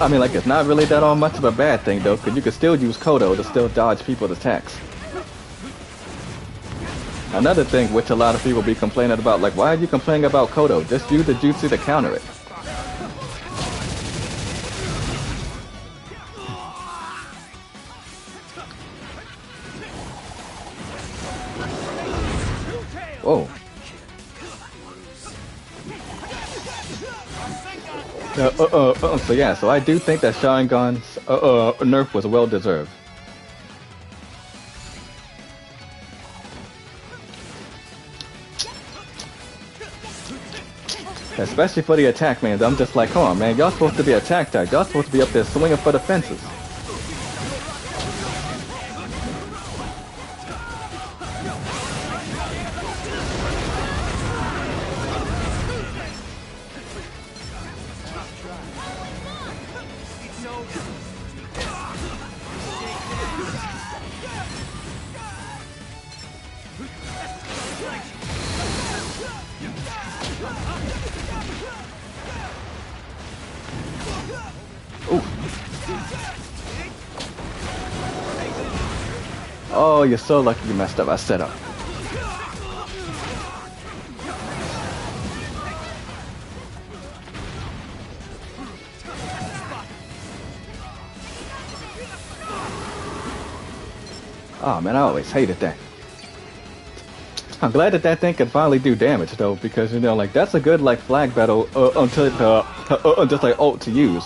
I mean, like, it's not really that all much of a bad thing, though, because you can still use Kodo to still dodge people's attacks. Another thing which a lot of people be complaining about, like, why are you complaining about Kodo? Just use the jutsu to counter it. Whoa. So yeah, so I do think that Sharingan's nerf was well deserved. Especially for the attack man. I'm just like, come on man, y'all supposed to be attack type. Y'all supposed to be up there swinging for the fences. Oh, you're so lucky you messed up. I set up. Oh man, I always hated that. I'm glad that that thing can finally do damage though, because you know, like that's a good like flag battle until just like ult to use.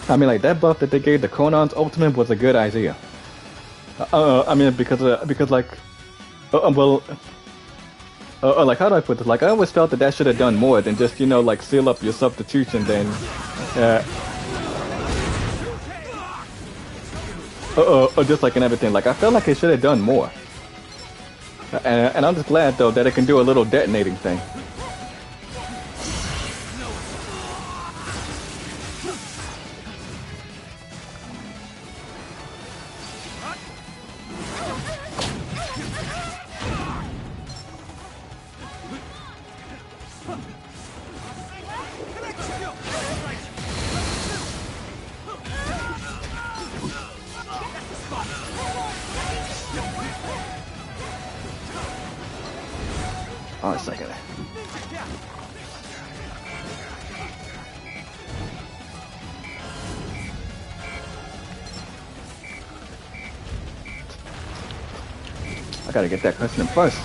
I mean, like that buff that they gave the Conan's ultimate was a good idea. I mean, because like, well, like how do I put this? Like I always felt that that should have done more than just like seal up your substitution then. Just like in everything, like I felt like it should have done more. And I'm just glad though that it can do a little detonating thing. On a second. I gotta get that question first.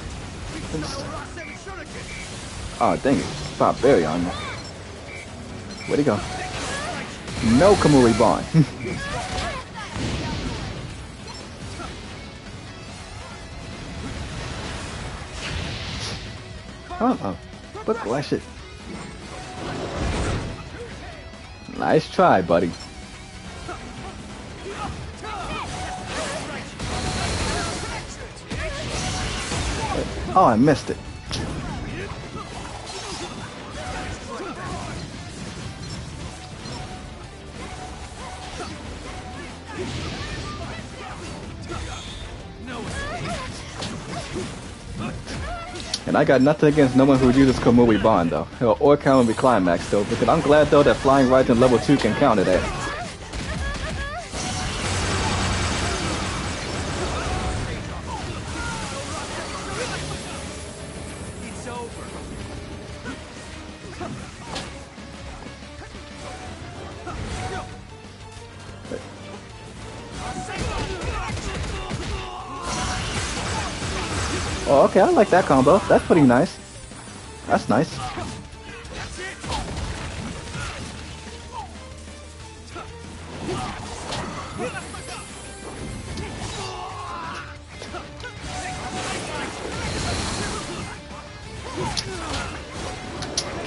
Oh, dang it. Pop berry on there. Where'd he go? No Kamui Bond. Uh-oh. But glash it. Nice try, buddy. Oh, I missed it. And I got nothing against no one who uses Kamui Bond though, or Kamui Climax though, because I'm glad though that Flying Rising level 2 can counter that. It's over. Oh, okay, I like that combo. That's pretty nice. That's nice.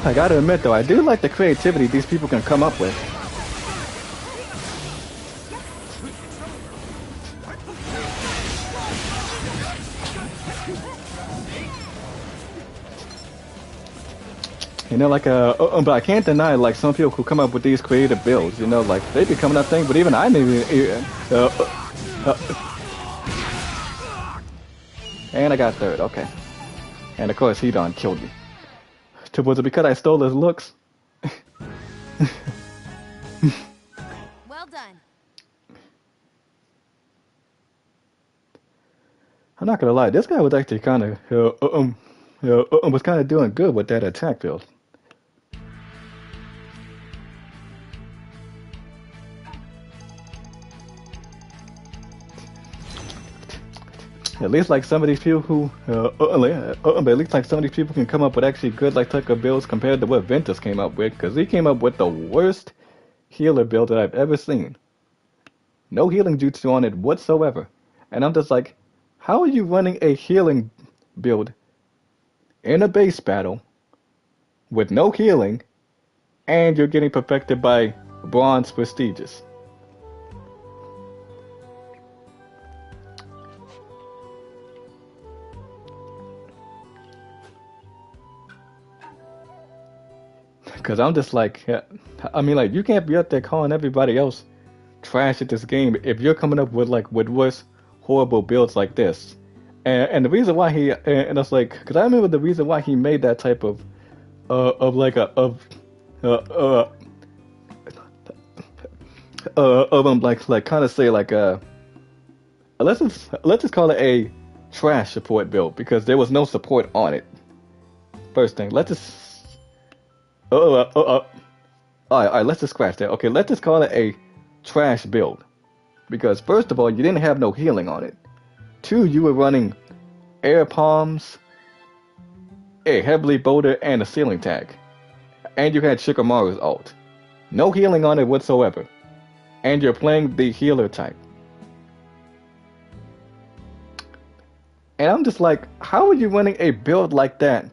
I gotta admit though, I do like the creativity these people can come up with. You know, like, but I can't deny, like, some people who come up with these creative builds, you know, like, they be coming up things, but even I maybe, and I got third, okay. And of course, he done killed me. Was it because I stole his looks? Well done. I'm not gonna lie, this guy was actually kind of, was kind of doing good with that attack build. At least like some of these people who, but at least like some of these people can come up with actually good like type of builds compared to what Ventus came up with, because he came up with the worst healer build that I've ever seen. No healing jutsu on it whatsoever. And I'm just like, how are you running a healing build in a base battle with no healing and you're getting perfected by bronze prestigious? Because I'm just like, I mean, like, you can't be up there calling everybody else trash at this game if you're coming up with, like, with worse, horrible builds like this. And the reason why he, and it's like, because I remember the reason why he made that type of like, like, kind of say, like, let's just call it a trash support build, because there was no support on it. First thing, let's just, alright, let's just scratch that. Okay, let's just call it a trash build. Because first of all, you didn't have no healing on it. Two, you were running air palms, a heavily boulder, and a ceiling tag. And you had Shikamaru's ult. No healing on it whatsoever. And you're playing the healer type. And I'm just like, how are you running a build like that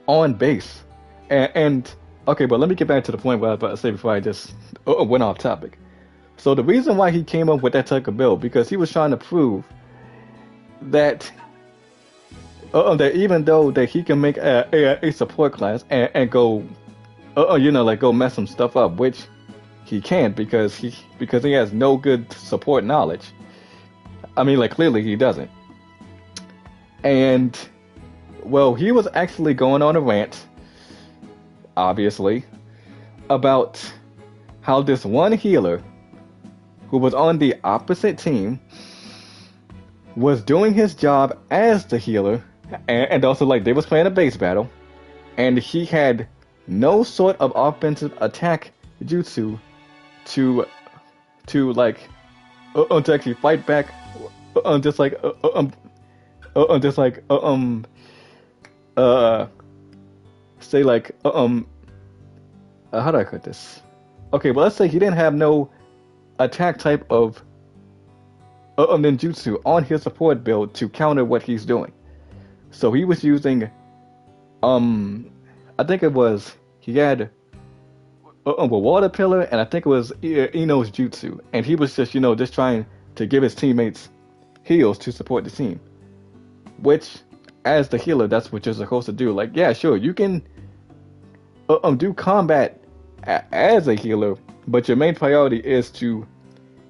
on base? And okay, but let me get back to the point where I was about to say before I just went off topic. So the reason why he came up with that type of build, because he was trying to prove that that even though that he can make a support class and go, like go mess some stuff up, which he can't because he has no good support knowledge. I mean, like, clearly he doesn't. And well, he was actually going on a rant, obviously, about how this one healer who was on the opposite team was doing his job as the healer and also like they was playing a base battle, and he had no sort of offensive attack jutsu to like to actually fight back, just like just like uh say like how do I put this? Okay, well let's say he didn't have no attack type of ninjutsu on his support build to counter what he's doing. So he was using I think it was he had a water pillar, and I think it was Ino's jutsu, and he was just just trying to give his teammates heals to support the team. Which, as the healer, that's what you're supposed to do. Like, yeah, sure, you can do combat as a healer, but your main priority is to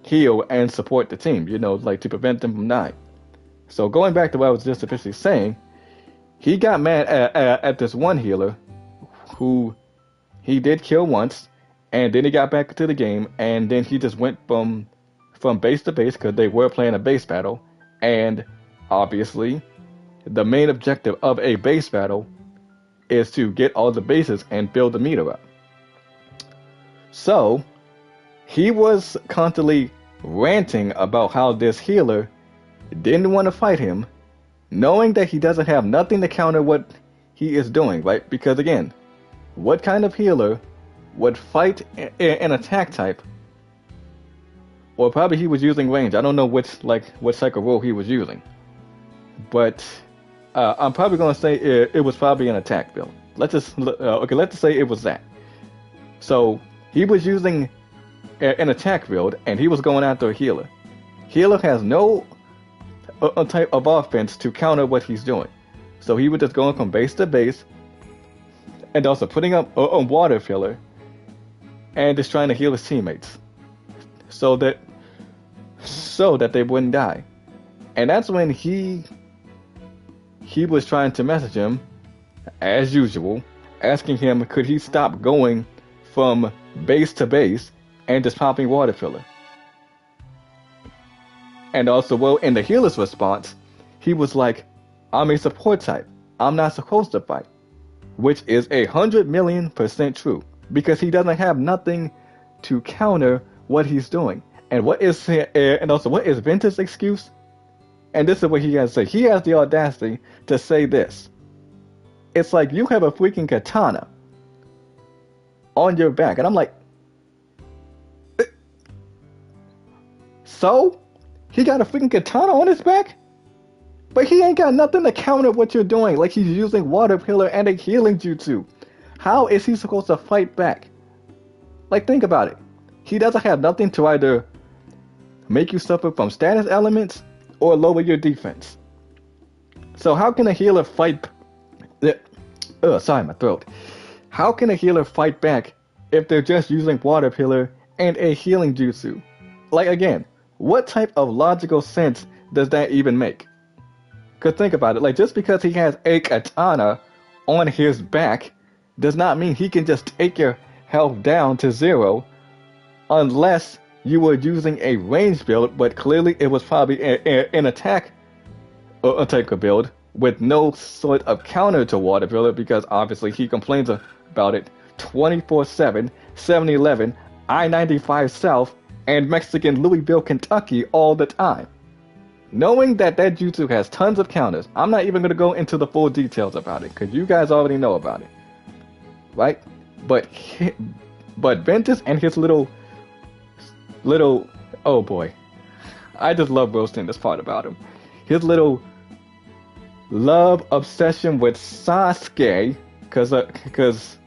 heal and support the team. Like to prevent them from dying. So going back to what I was just officially saying, he got mad at this one healer who he did kill once, and then he got back into the game, and then he just went from base to base because they were playing a base battle, and obviously the main objective of a base battle is to get all the bases and build the meter up. So he was constantly ranting about how this healer didn't want to fight him, knowing that he doesn't have nothing to counter what he is doing, right? Because again, what kind of healer would fight an attack type? Or probably he was using range. I don't know what type of role he was using, but I'm probably gonna say it was probably an attack build. Let's just say it was that. So he was using an attack build, and he was going after a healer. Healer has no type of offense to counter what he's doing, so he was just going from base to base, and also putting up a water filler, and just trying to heal his teammates, so that they wouldn't die. And that's when he was trying to message him, as usual, asking him could he stop going from base to base and just popping water filler. And also, well, in the healer's response, he was like, I'm a support type. I'm not supposed to fight. Which is 100,000,000% true. Because he doesn't have nothing to counter what he's doing. And what is Ventus' excuse? And this is what he has to say. He has the audacity to say this. It's like you have a freaking katana on your back. And I'm like, so? He got a freaking katana on his back? But he ain't got nothing to counter what you're doing. Like he's using water pillar and a healing jutsu. How is he supposed to fight back? Like, think about it. He doesn't have nothing to either make you suffer from status elements or lower your defense. So how can a healer fight... sorry, my throat. How can a healer fight back if they're just using water pillar and a healing jutsu? Like, again, what type of logical sense does that even make? Because think about it. Like, just because he has a katana on his back does not mean he can just take your health down to 0 unless you were using a range build, but clearly it was probably an attack build with no sort of counter to water pillar, because obviously he complains about it 24/7, 7-Eleven, I-95 South, and Mexican Louisville, Kentucky all the time. Knowing that jutsu has tons of counters, I'm not even going to go into the full details about it, because you guys already know about it. Right? But Ventus and his little, oh boy. I just love roasting this part about him. His little love obsession with Sasuke, because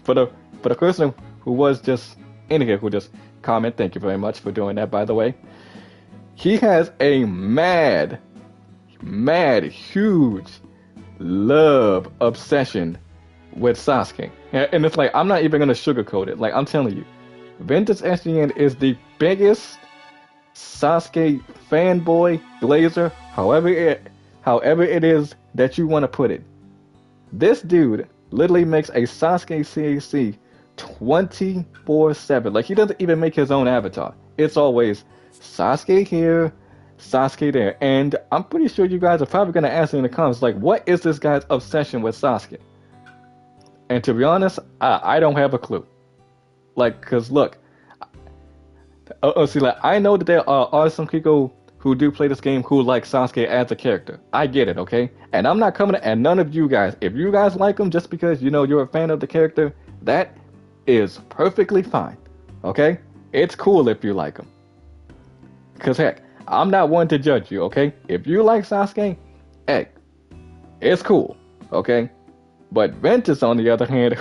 for the person who was just in here, who just comment, thank you very much for doing that, by the way. He has a mad, huge love obsession with Sasuke. And it's like, I'm not even going to sugarcoat it. Like, I'm telling you, Ventus SGN is the biggest Sasuke fanboy, blazer, however it is that you want to put it. This dude literally makes a Sasuke CAC 24/7. Like, he doesn't even make his own avatar. It's always Sasuke here, Sasuke there. And I'm pretty sure you guys are probably going to ask me in the comments, like, what is this guy's obsession with Sasuke? And to be honest, I don't have a clue. Like, cause look, see, like I know that there are some people who do play this game who like Sasuke as a character. I get it, okay? And I'm not coming at none of you guys. If you guys like him just because you know you're a fan of the character, that is perfectly fine, okay? It's cool if you like him. Cause heck, I'm not one to judge you, okay? If you like Sasuke, hey, it's cool, okay? But Ventus, on the other hand,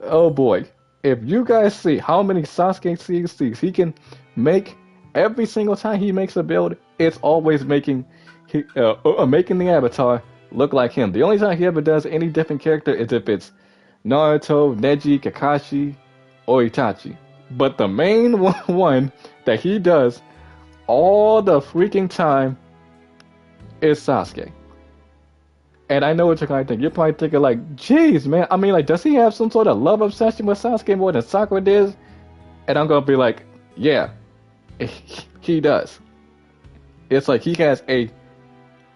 oh boy, if you guys see how many Sasuke CCs he can make every single time he makes a build, it's always making making the avatar look like him. The only time he ever does any different character is if it's Naruto, Neji, Kakashi, or Itachi. But the main one that he does all the freaking time is Sasuke. And I know what you're going to think. You're probably thinking like, geez, man. I mean, like, does he have some sort of love obsession with Sasuke more than Sakura does? And I'm going to be like, yeah, he does. It's like he has a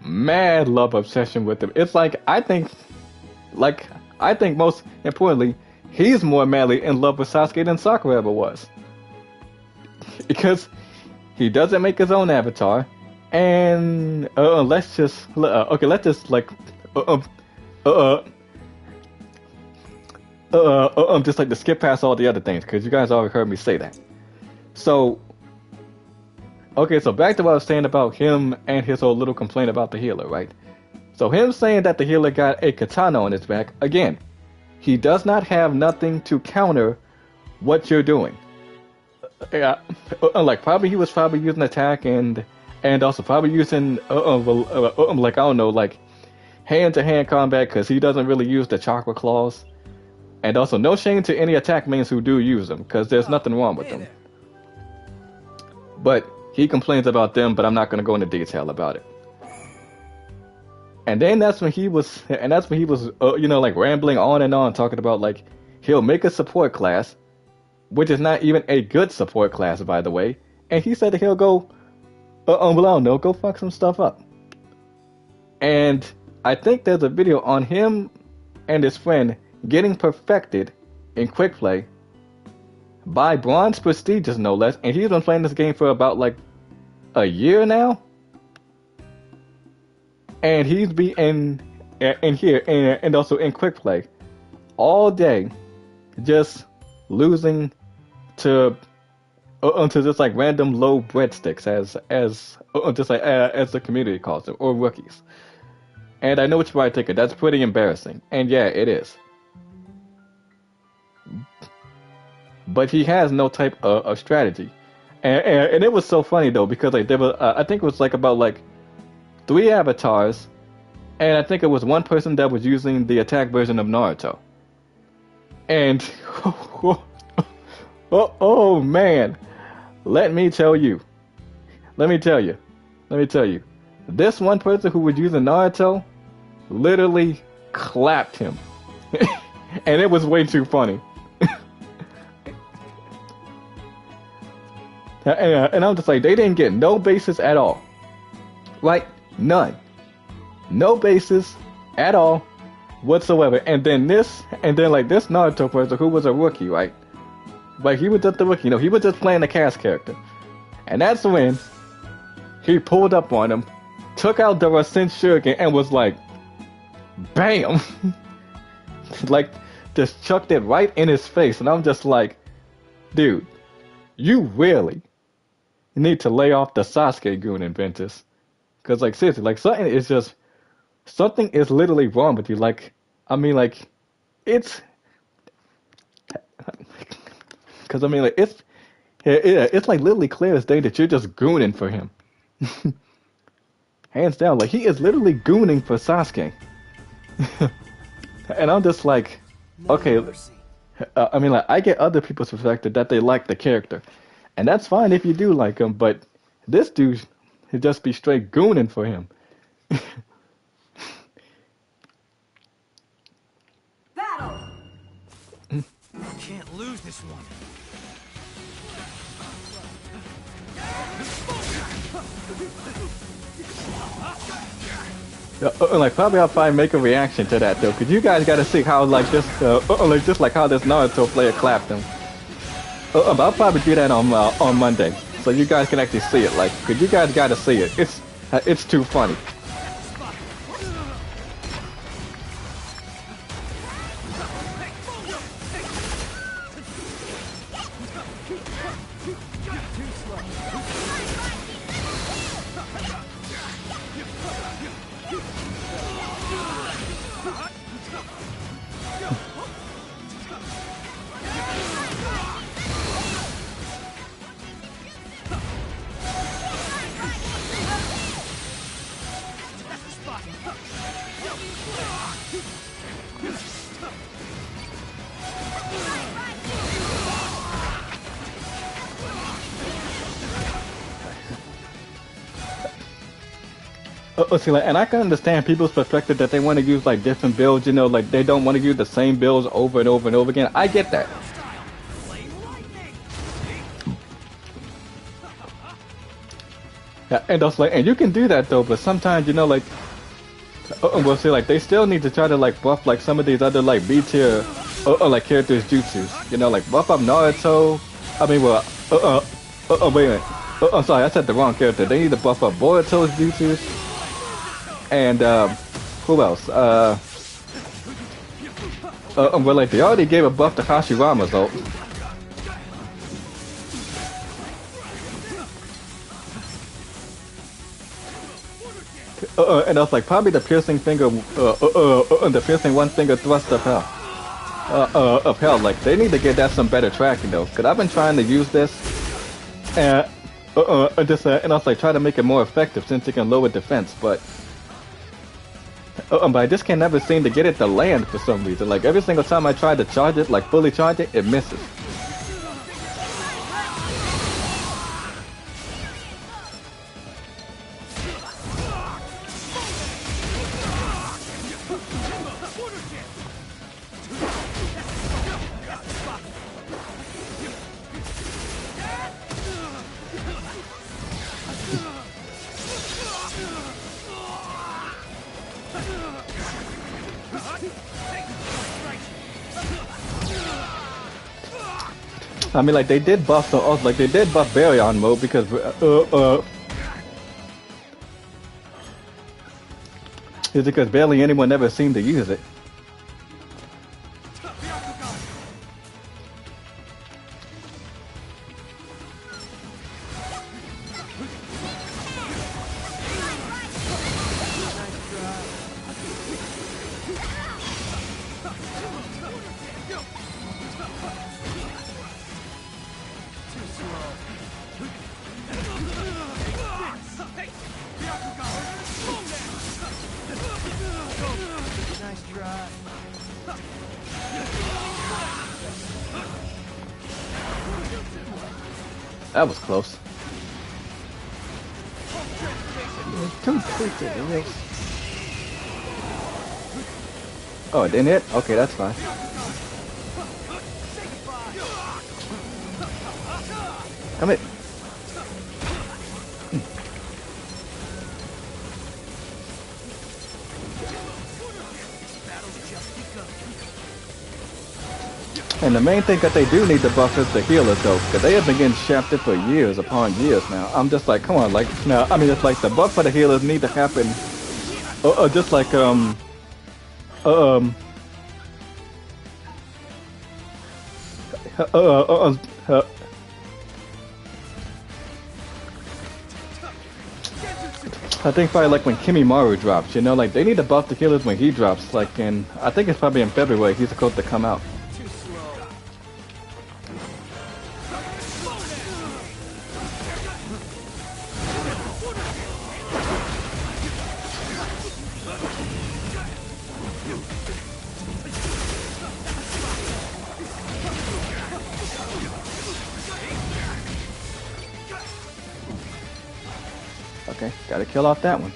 mad love obsession with him. It's like, I think most importantly, he's more madly in love with Sasuke than Sakura ever was. Because he doesn't make his own avatar. And let's just like just like to skip past all the other things because you guys already heard me say that. So, okay, so back to what I was saying about him and his whole little complaint about the healer, right? So him saying that the healer got a katana on his back, again, he does not have nothing to counter what you're doing. Like probably he was probably using attack and also probably using like I don't know, like hand-to-hand combat because he doesn't really use the chakra claws. And also no shame to any attack mains who do use them because there's nothing wrong with them. But he complains about them, but I'm not going to go into detail about it. And then that's when he was like rambling on and on talking about like he'll make a support class, which is not even a good support class, by the way. And he said that he'll go, well, I don't know, go fuck some stuff up. And I think there's a video on him and his friend getting perfected in quick play by Bronze Prestigious, no less. And he's been playing this game for about like a year now. And he's in here and also in quick play all day, just losing to just like random low breadsticks as the community calls them, or rookies. And I know what you're probably thinking, that's pretty embarrassing. And yeah, it is. But he has no type of strategy. And it was so funny though, because like there was, I think it was like about like 3 avatars, and I think it was one person that was using the attack version of Naruto. And oh man, let me tell you, this one person who was using Naruto literally clapped him. And it was way too funny. And I'm just like, they didn't get no basis at all. Like, none. No basis at all whatsoever. And then this Naruto person who was a rookie, right? Like, he was just a rookie, he was just playing the cast character. And that's when he pulled up on him, took out the Rasen Shuriken, and was like, BAM! Like, just chucked it right in his face. And I'm just like, dude, you really need to lay off the Sasuke goon in Ventus. Because, like, seriously, like, something is literally wrong with you. Like, I mean, like, it's... Because, I mean, like, it's like literally clear as day that you're just gooning for him. Hands down, like, he is literally gooning for Sasuke. And I'm just like, okay, I mean, like, I get other people's perspective that they like the character. And that's fine if you do like him, but this dude should just be straight gooning for him. Battle! Can't lose this one. Like probably I'll probably make a reaction to that though, cause you guys gotta see how like this, like just like how this Naruto player clapped him. But I'll probably do that on Monday, so you guys can actually see it. Like, cause you guys gotta see it. It's too funny. See, like, and I can understand people's perspective that they want to use like different builds. You know, like they don't want to use the same builds over and over and over again. I get that. Yeah, and also like, and you can do that though. But sometimes, you know, like, we'll see, like they still need to try to like buff like some of these other like B tier, like characters' jutsus. You know, like buff up Naruto. I mean, well, wait a minute. I'm sorry, I said the wrong character. They need to buff up Boruto's jutsus. And who else? Well, like they already gave a buff to Hashirama's ult. And that's like probably the piercing finger, the piercing one finger thrust of hell. Of hell, like they need to get that some better tracking though, cause I've been trying to use this, and and also like try to make it more effective since it can lower defense, but I just can never seem to get it to land for some reason. Like every single time I try to charge it, like fully charge it, it misses. I mean, like they did buff the like they did buff Baryon mode because it's because barely anyone ever seemed to use it. That was close. Oh, it didn't hit? Okay, that's fine. Come in. And the main thing that they do need to buff is the healers though, because they have been getting shafted for years upon years now. I'm just like, come on, like, now, I mean, it's like the buff for the healers need to happen, just like, I think probably like when Kimimaru drops, you know, like they need to buff the healers when he drops, like in, I think it's probably in February, he's supposed to come out. Okay, gotta kill off that one.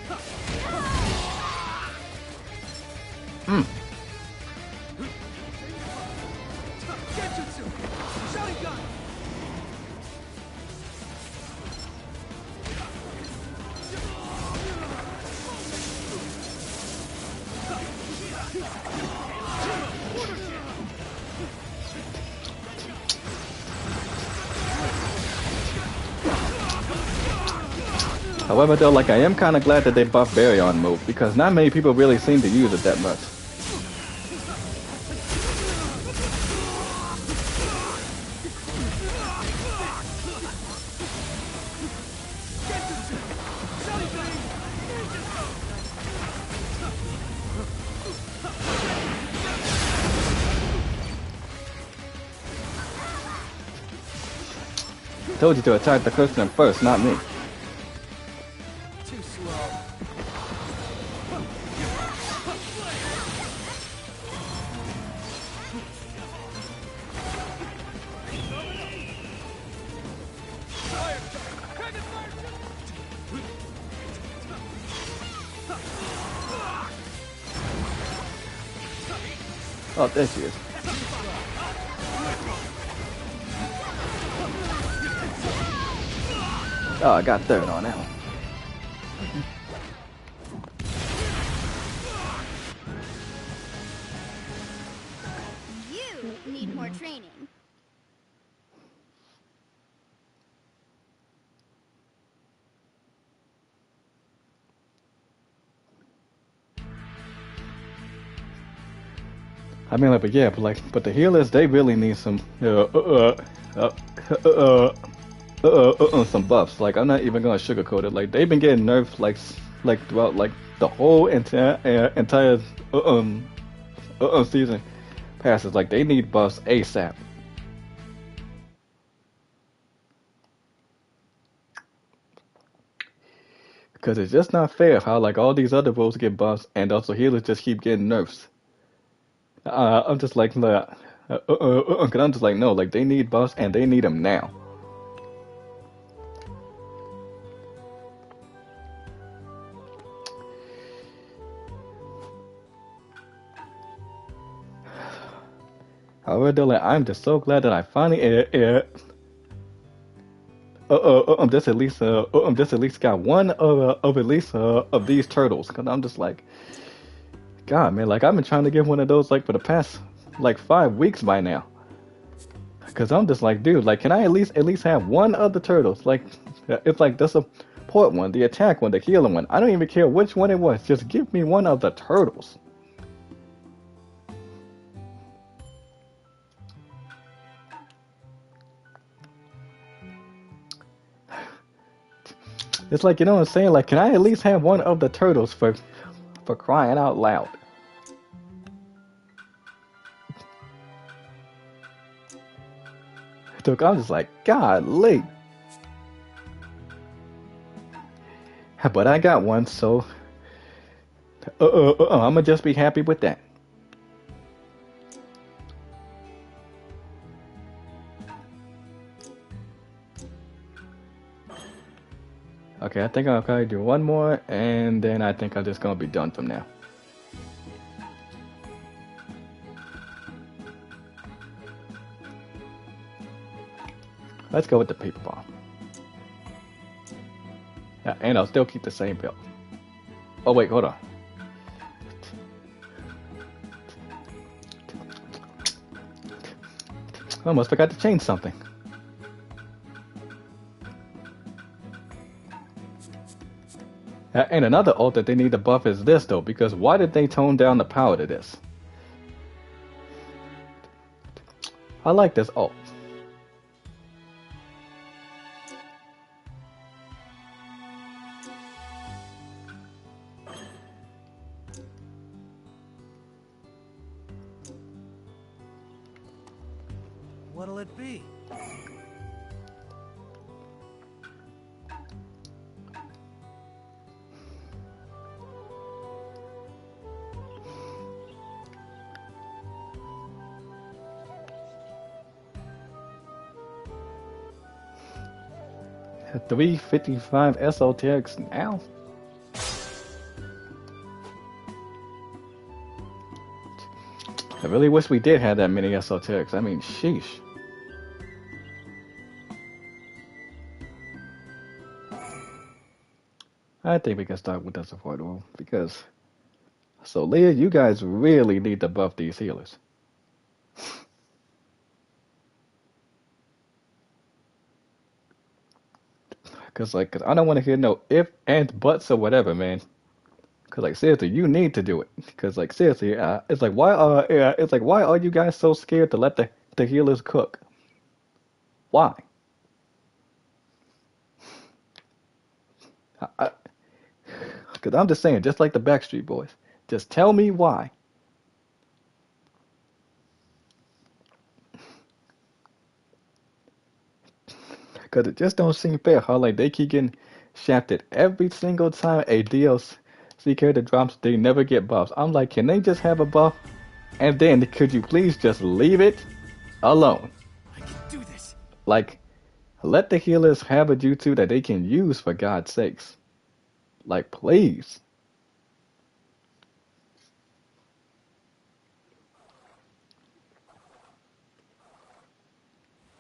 However, though, like I am kind of glad that they buffed Barry on move because not many people really seem to use it that much. Told you to attack the customer first, not me. Too slow. Oh, there she is. Oh, I got third on that one. You need more training. I mean, like, but yeah, but the healers, they really need some, some buffs. Like, I'm not even gonna sugarcoat it. Like, they've been getting nerfed, like throughout, like, the whole entire, season passes. Like, they need buffs ASAP. Because it's just not fair how, like, all these other roles get buffs and also healers just keep getting nerfs. I'm just like, cause I'm just like, no, like they need buffs and they need them now. However, though, like, I'm just so glad that I finally, just at least got one of at least of these turtles. Cause I'm just like, God, man, like I've been trying to get one of those like for the past like 5 weeks by now. Cause I'm just like, dude, like, can I at least have one of the turtles? Like, it's like the support one, the attack one, the healing one. I don't even care which one it was. Just give me one of the turtles. It's like, you know what I'm saying? Like, can I at least have one of the turtles for crying out loud? I'm just like, golly. But I got one, so I'm gonna just be happy with that. Okay, I think I'll probably do one more, and then I think I'm just gonna be done from now. Let's go with the paper bomb. Yeah, and I'll still keep the same build. Oh wait, hold on. I almost forgot to change something. And another ult that they need to buff is this though, because why did they tone down the power to this? I like this ult. What'll it be? At 355 esoterics now. I really wish we did have that many esoterics. I mean, sheesh. I think we can start with the support role because so Leah, you guys really need to buff these healers. Cause I don't want to hear no if and buts or whatever, man. Cause like seriously, you need to do it. Cause like seriously, it's like why are you guys so scared to let the healers cook? Why? I, Cause I'm just saying, just like the Backstreet Boys, just tell me why. Cause it just don't seem fair how like they keep getting shafted every single time a DLC character drops. They never get buffs. I'm like, can they just have a buff? And then could you please just leave it alone? I can do this. Like, let the healers have a jutsu that they can use for God's sakes. Like, please.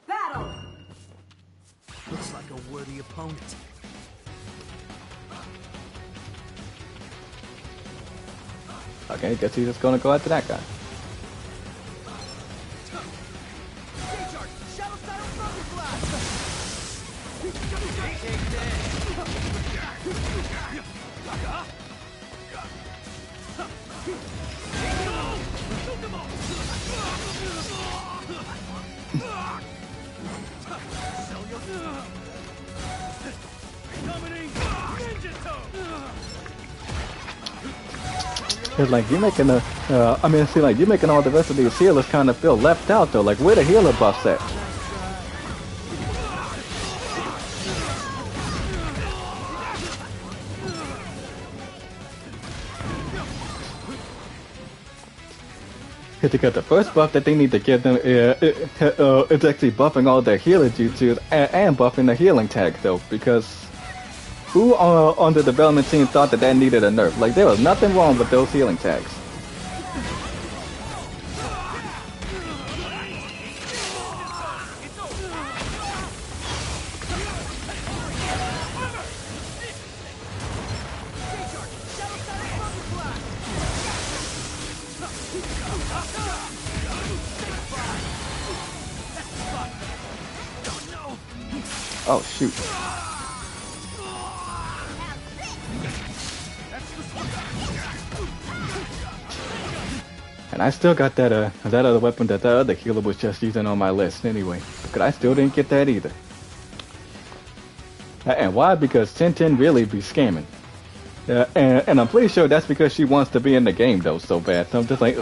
Battle! Looks like a worthy opponent. Okay, guess he's just gonna go after that guy. It's like you're making you're making all the rest of these healers kind of feel left out though. Like, where the healer buffs at? Because the first buff that they need to give them is actually buffing all their healer jutsus and buffing the healing tag though. Because who on the development team thought that needed a nerf? Like, there was nothing wrong with those healing tags. Oh shoot. And I still got that other weapon that the other healer was just using on my list anyway. But I still didn't get that either. And why? Because 1010 really be scamming. And I'm pretty sure that's because she wants to be in the game though so bad. So I'm just like,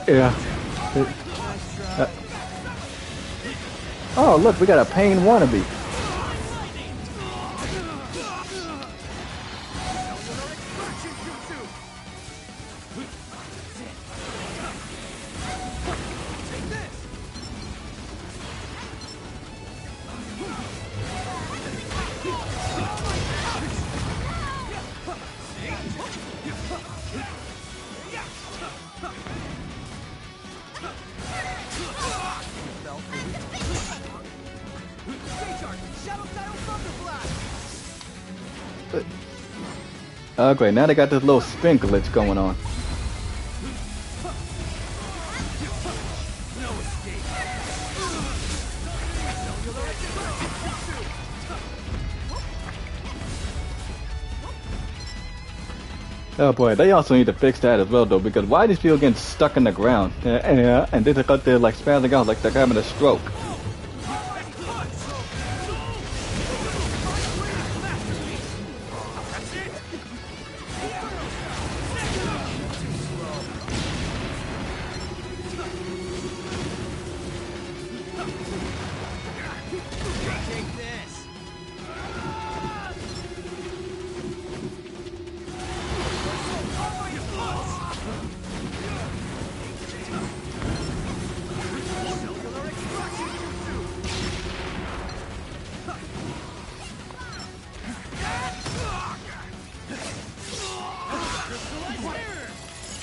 yeah. Oh look, we got a Pain wannabe. Oh great, now they got this little spin glitch going on. Oh boy, they also need to fix that as well though, because why are these people getting stuck in the ground? And they're out there like spazzing out like they're having a stroke.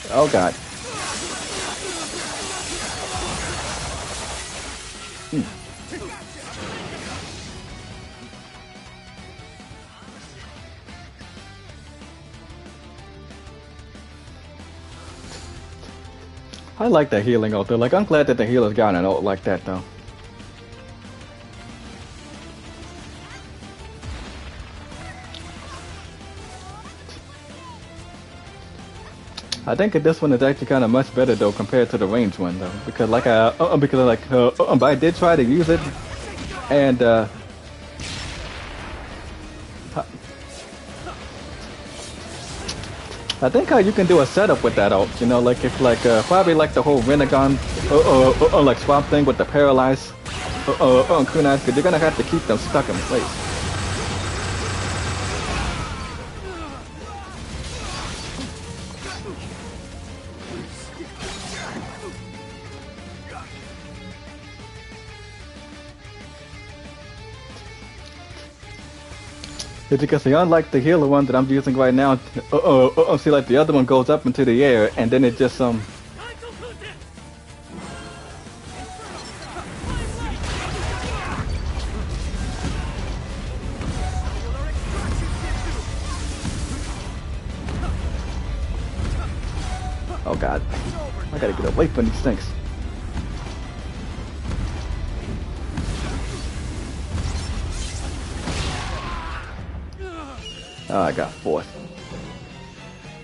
Oh god. I like that healing ult though. Like, I'm glad that the healer's got an ult like that though. I think that this one is actually kind of much better though compared to the range one though, because but I did try to use it, and I think how you can do a setup with that ult, you know, like if probably like the whole Renegon like swap thing with the paralyzed kunais, because you're gonna have to keep them stuck in place. It's because see, unlike the healer one that I'm using right now, see, like the other one goes up into the air and then it just oh god, I gotta get away from these things. Oh, I got fourth.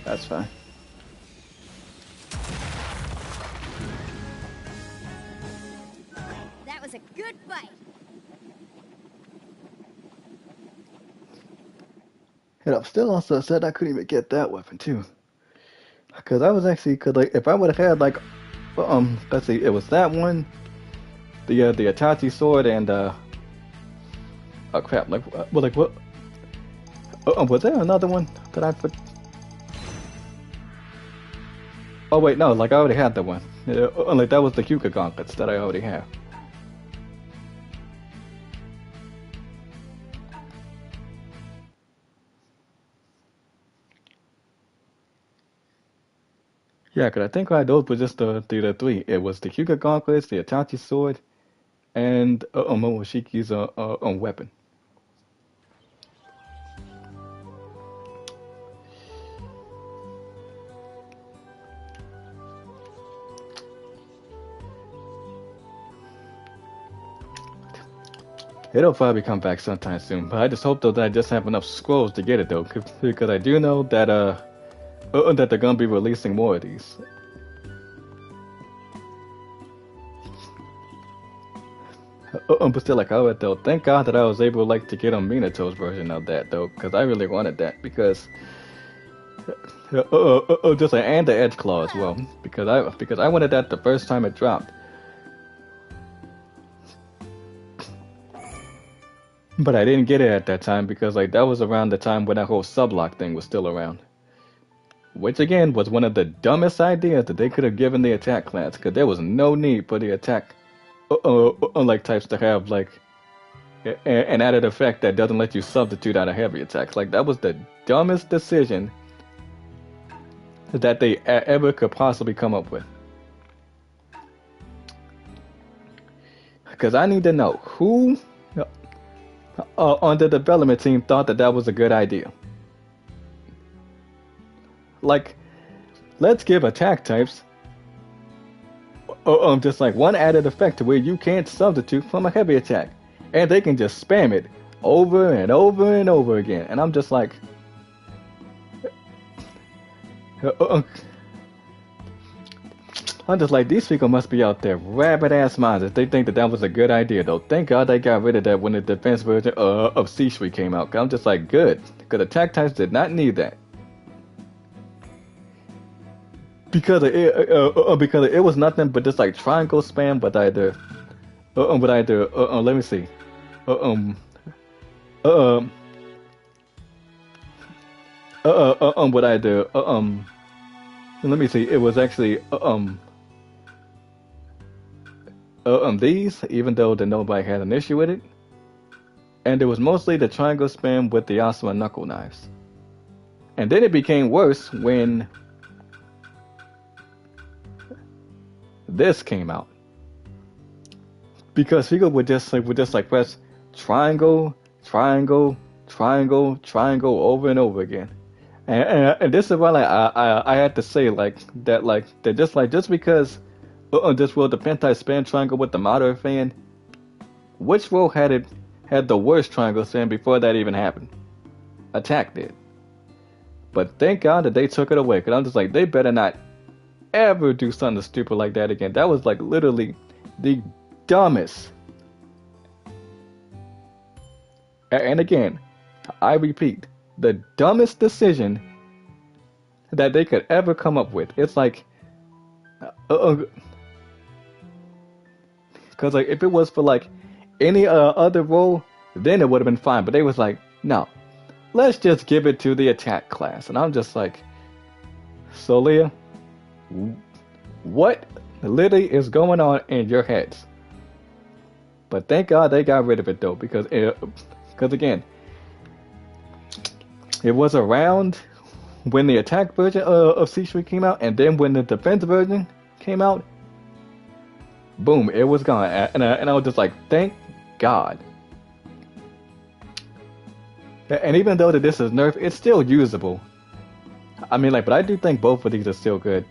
That's fine. That was a good fight. And I'm still also upset I couldn't even get that weapon too. Cause I was actually, cause like if I would have had like, let's see, it was that one, the Itachi sword and oh crap, like well like what? Was there another one that I put? Oh wait, no, like I already had that one. Like that was the Hyuga gauntlets that I already have. Yeah, cause I think those were just the three. It was the Hyuga gauntlets, the Itachi sword, and Momoshiki's weapon. It'll probably come back sometime soon, but I just hope though that I just have enough scrolls to get it though, because I do know that that they're gonna be releasing more of these. But still, like, oh, though, thank God that I was able like to get on Minato's version of that though, because I really wanted that because just like, and the Edge Claw as well, because I wanted that the first time it dropped. But I didn't get it at that time because like that was around the time when that whole sublock thing was still around. Which again was one of the dumbest ideas that they could have given the attack class, because there was no need for the attack like types to have like an added effect that doesn't let you substitute out of heavy attacks. Like that was the dumbest decision that they ever could possibly come up with. Because I need to know who on the development team thought that that was a good idea. Like, let's give attack types just like one added effect to where you can't substitute from a heavy attack, and they can just spam it over and over and over again. And I'm just like, I'm just like, these people must be out there rabbit ass minds if they think that that was a good idea though. Thank God they got rid of that when the defense version of C3 came out. I'm just like, good, because attack types did not need that. Because it was nothing but just like triangle spam, but either let me see, but either let me see, it was actually these, even though that nobody had an issue with it, and it was mostly the triangle spam with the Asuma knuckle knives, and then it became worse when this came out, because people would just like press triangle, triangle, triangle, triangle over and over again, and this is why like I had to say like that just because this world the Pentai spam triangle with the moderate fan, which world had the worst triangle spam before that even happened? Attack did. But thank God that they took it away. Cause I'm just like, they better not ever do something stupid like that again. That was like literally the dumbest. And again, I repeat, the dumbest decision that they could ever come up with. It's like, because like if it was for like any other role, then it would have been fine. But they was like, no, let's just give it to the attack class. And I'm just like, so Leah, what literally is going on in your heads? But thank God they got rid of it though, because again, it was around when the attack version of C3 came out, and then when the defense version came out, boom, it was gone. And I was just like, thank God. And even though that this is nerfed, it's still usable. I mean, like, but I do think both of these are still good.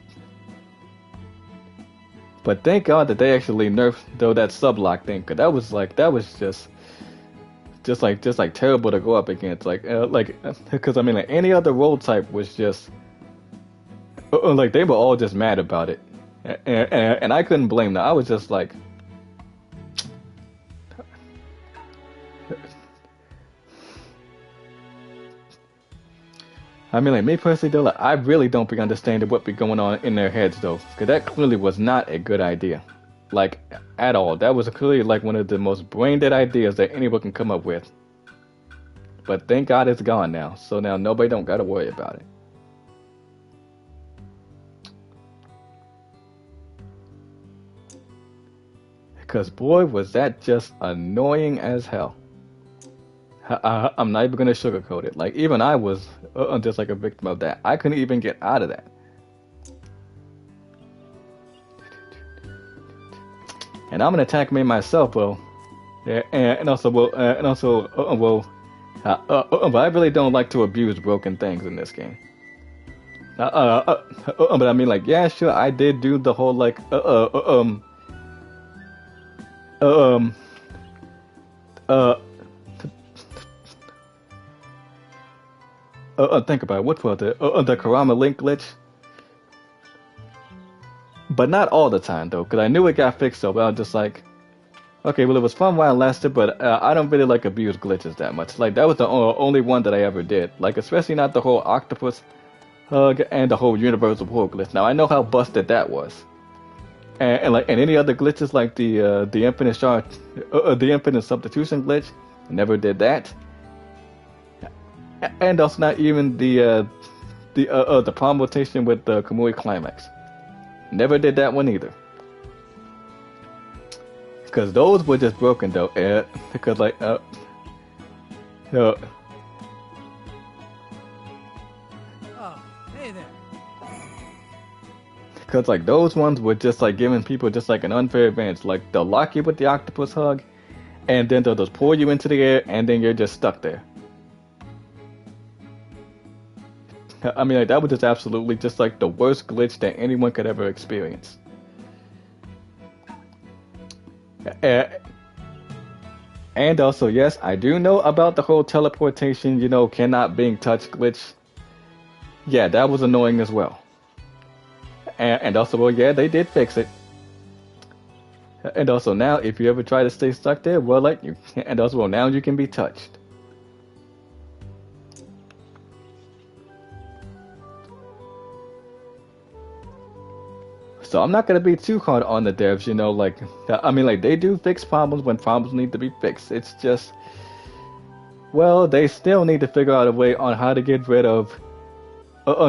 But thank God that they actually nerfed though that sublock thing, cause that was just like terrible to go up against. Because I mean, like any other role type was just like they were all just mad about it, and I couldn't blame them. I was just like, I mean, like me personally though, like, I really don't be understanding what be going on in their heads though, because that clearly was not a good idea, like at all. That was clearly like one of the most brain dead ideas that anyone can come up with. But thank God it's gone now, so now nobody don't gotta worry about it. Because boy, was that just annoying as hell. I'm not even gonna sugarcoat it. Like even I was just like a victim of that. I couldn't even get out of that. And I'm an attack man myself, well, yeah, and also but I really don't like to abuse broken things in this game. But I mean, like, yeah, sure, I did do the whole like um uh think about it. What was it? The Karama link glitch. But not all the time though, because I knew it got fixed. So I was just like, okay, well it was fun while it lasted, but I don't really like abuse glitches that much. Like that was the only one that I ever did. Like especially not the whole octopus hug and the whole universal pull glitch. Now I know how busted that was, and any other glitches like the infinite shard, the infinite substitution glitch, never did that. And also not even the palm rotation with the Kamui climax. Never did that one either. Because those were just broken though. Because like Oh, hey there. because like those ones were just like giving people just like an unfair advantage. Like they'll lock you with the octopus hug, and then they'll just pull you into the air, and then you're just stuck there. I mean, like, that was just absolutely just like the worst glitch that anyone could ever experience. Uh, and also, yes, I do know about the whole teleportation, cannot being touched glitch. Yeah, that was annoying as well. And also, well, yeah, they did fix it. And also now, if you ever try to stay stuck there, we'll let you. And also, well, now you can be touched. So I'm not gonna be too hard on the devs, like I mean, like they do fix problems when problems need to be fixed. It's just, well, they still need to figure out a way on how to get rid of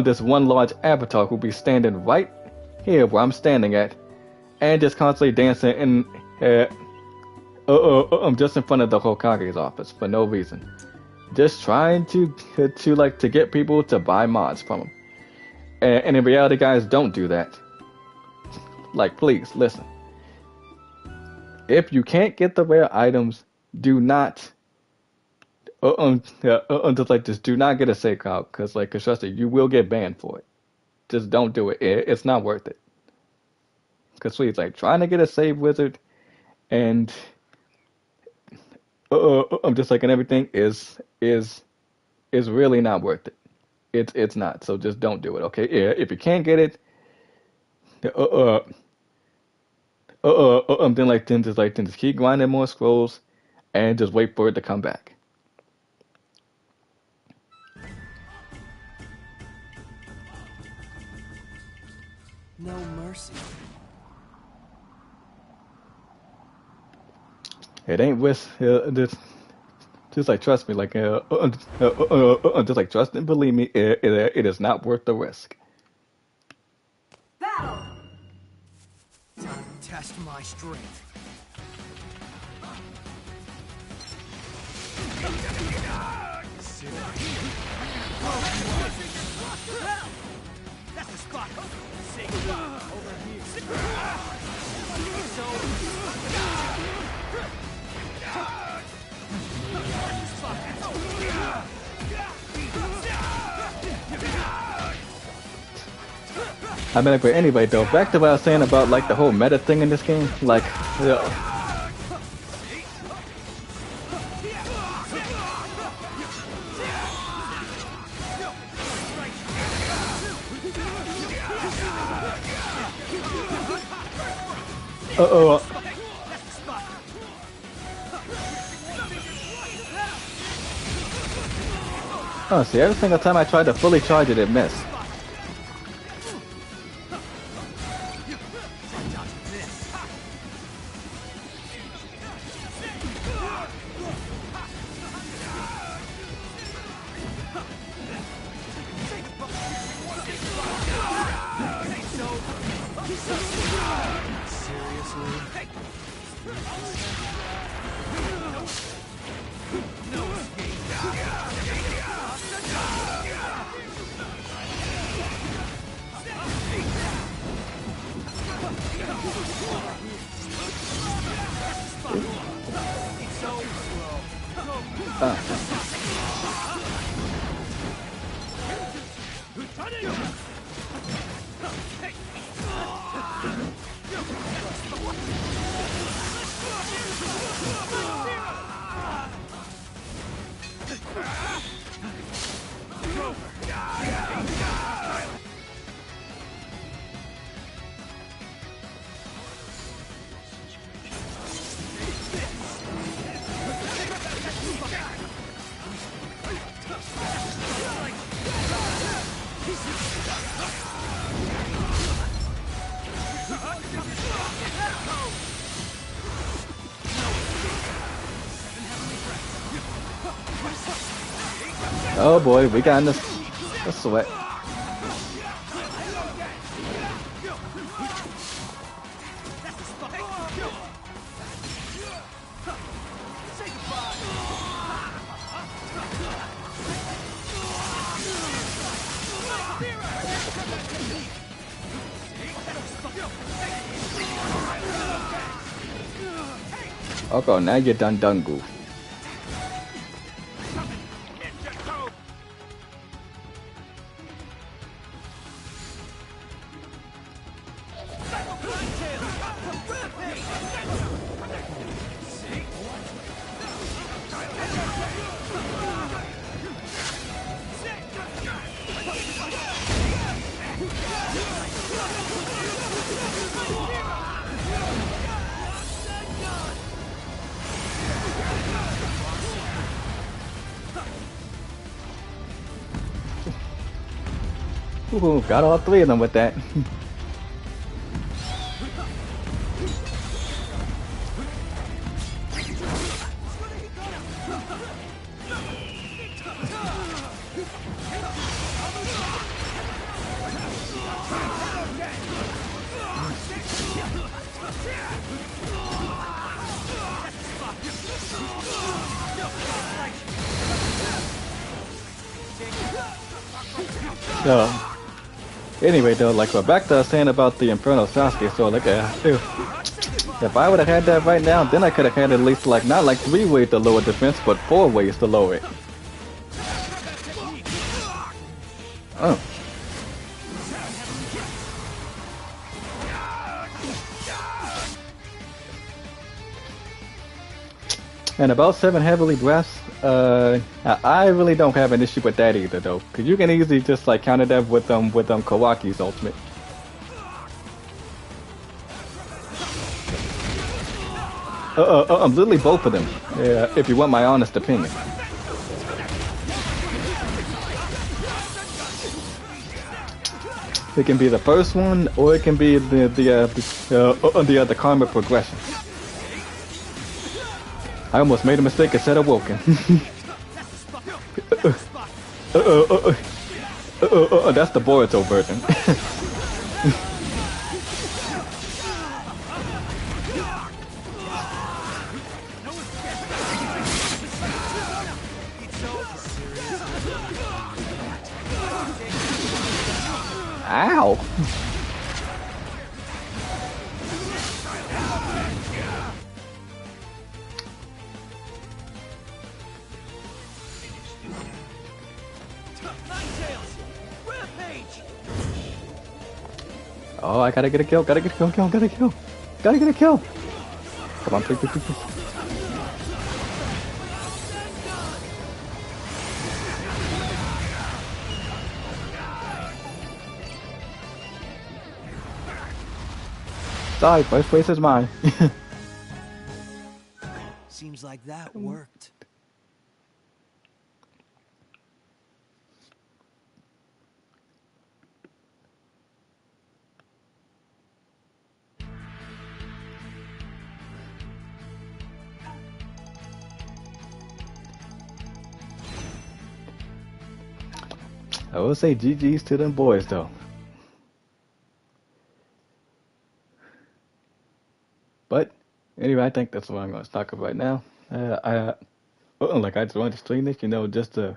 this one large avatar who'll be standing right here where I'm standing at, and just constantly dancing in, just in front of the Hokage's office for no reason, just trying to get people to buy mods from him. And in reality, guys, don't do that. Like, please, listen. If you can't get the rare items, do not, just do not get a save out, cause trust me, you will get banned for it. Just don't do it. It's not worth it. Cause please, like, trying to get a save wizard, and, just like and everything is really not worth it. It's not. So just don't do it. Okay. Yeah. If you can't get it, uh uh then just keep grinding more scrolls and just wait for it to come back. No mercy. It ain't risk. Just like trust me, like just like trust and believe me, it is not worth the risk. Test my strength. That's the spot. Over I mean, like for anybody though, back to what I was saying about like the whole meta thing in this game, like, uh oh, see, every single time I tried to fully charge it, it missed. Oh boy, we got in the sweat. Okay, now you're done, Dungu. Ooh, got all three of them with that. So, anyway though, like we're back to saying about the Inferno Sasuke, so like if I would have had that right now, then I could have had at least like not like 3 ways to lower defense, but 4 ways to lower it. Oh. And about seven heavily breaths, I really don't have an issue with that either, though, because you can easily just like counter that with Kawaki's ultimate. Literally both of them. Yeah, if you want my honest opinion. It can be the first one, or it can be the karma progression. I almost made a mistake and said awoken. That's the Boruto version. Ow! Oh, I gotta get a kill, gotta get a kill, gotta get a kill. Come on, please, please, please, please. Sorry, first place is mine. Seems like that worked. I will say GG's to them boys, though. But anyway, I think that's what I'm going to talk about right now. I just wanted to stream this, just to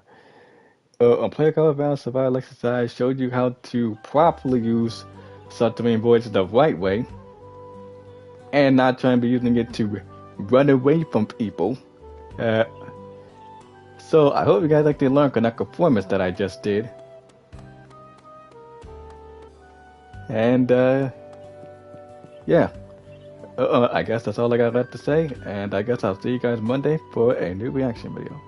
play a couple of rounds, survival exercise, showed you how to properly use subterranean voids the right way, and not trying to be using it to run away from people. So I hope you guys actually learned from that performance that I just did. And yeah. I guess that's all I got left to say, and I guess I'll see you guys Monday for a new reaction video.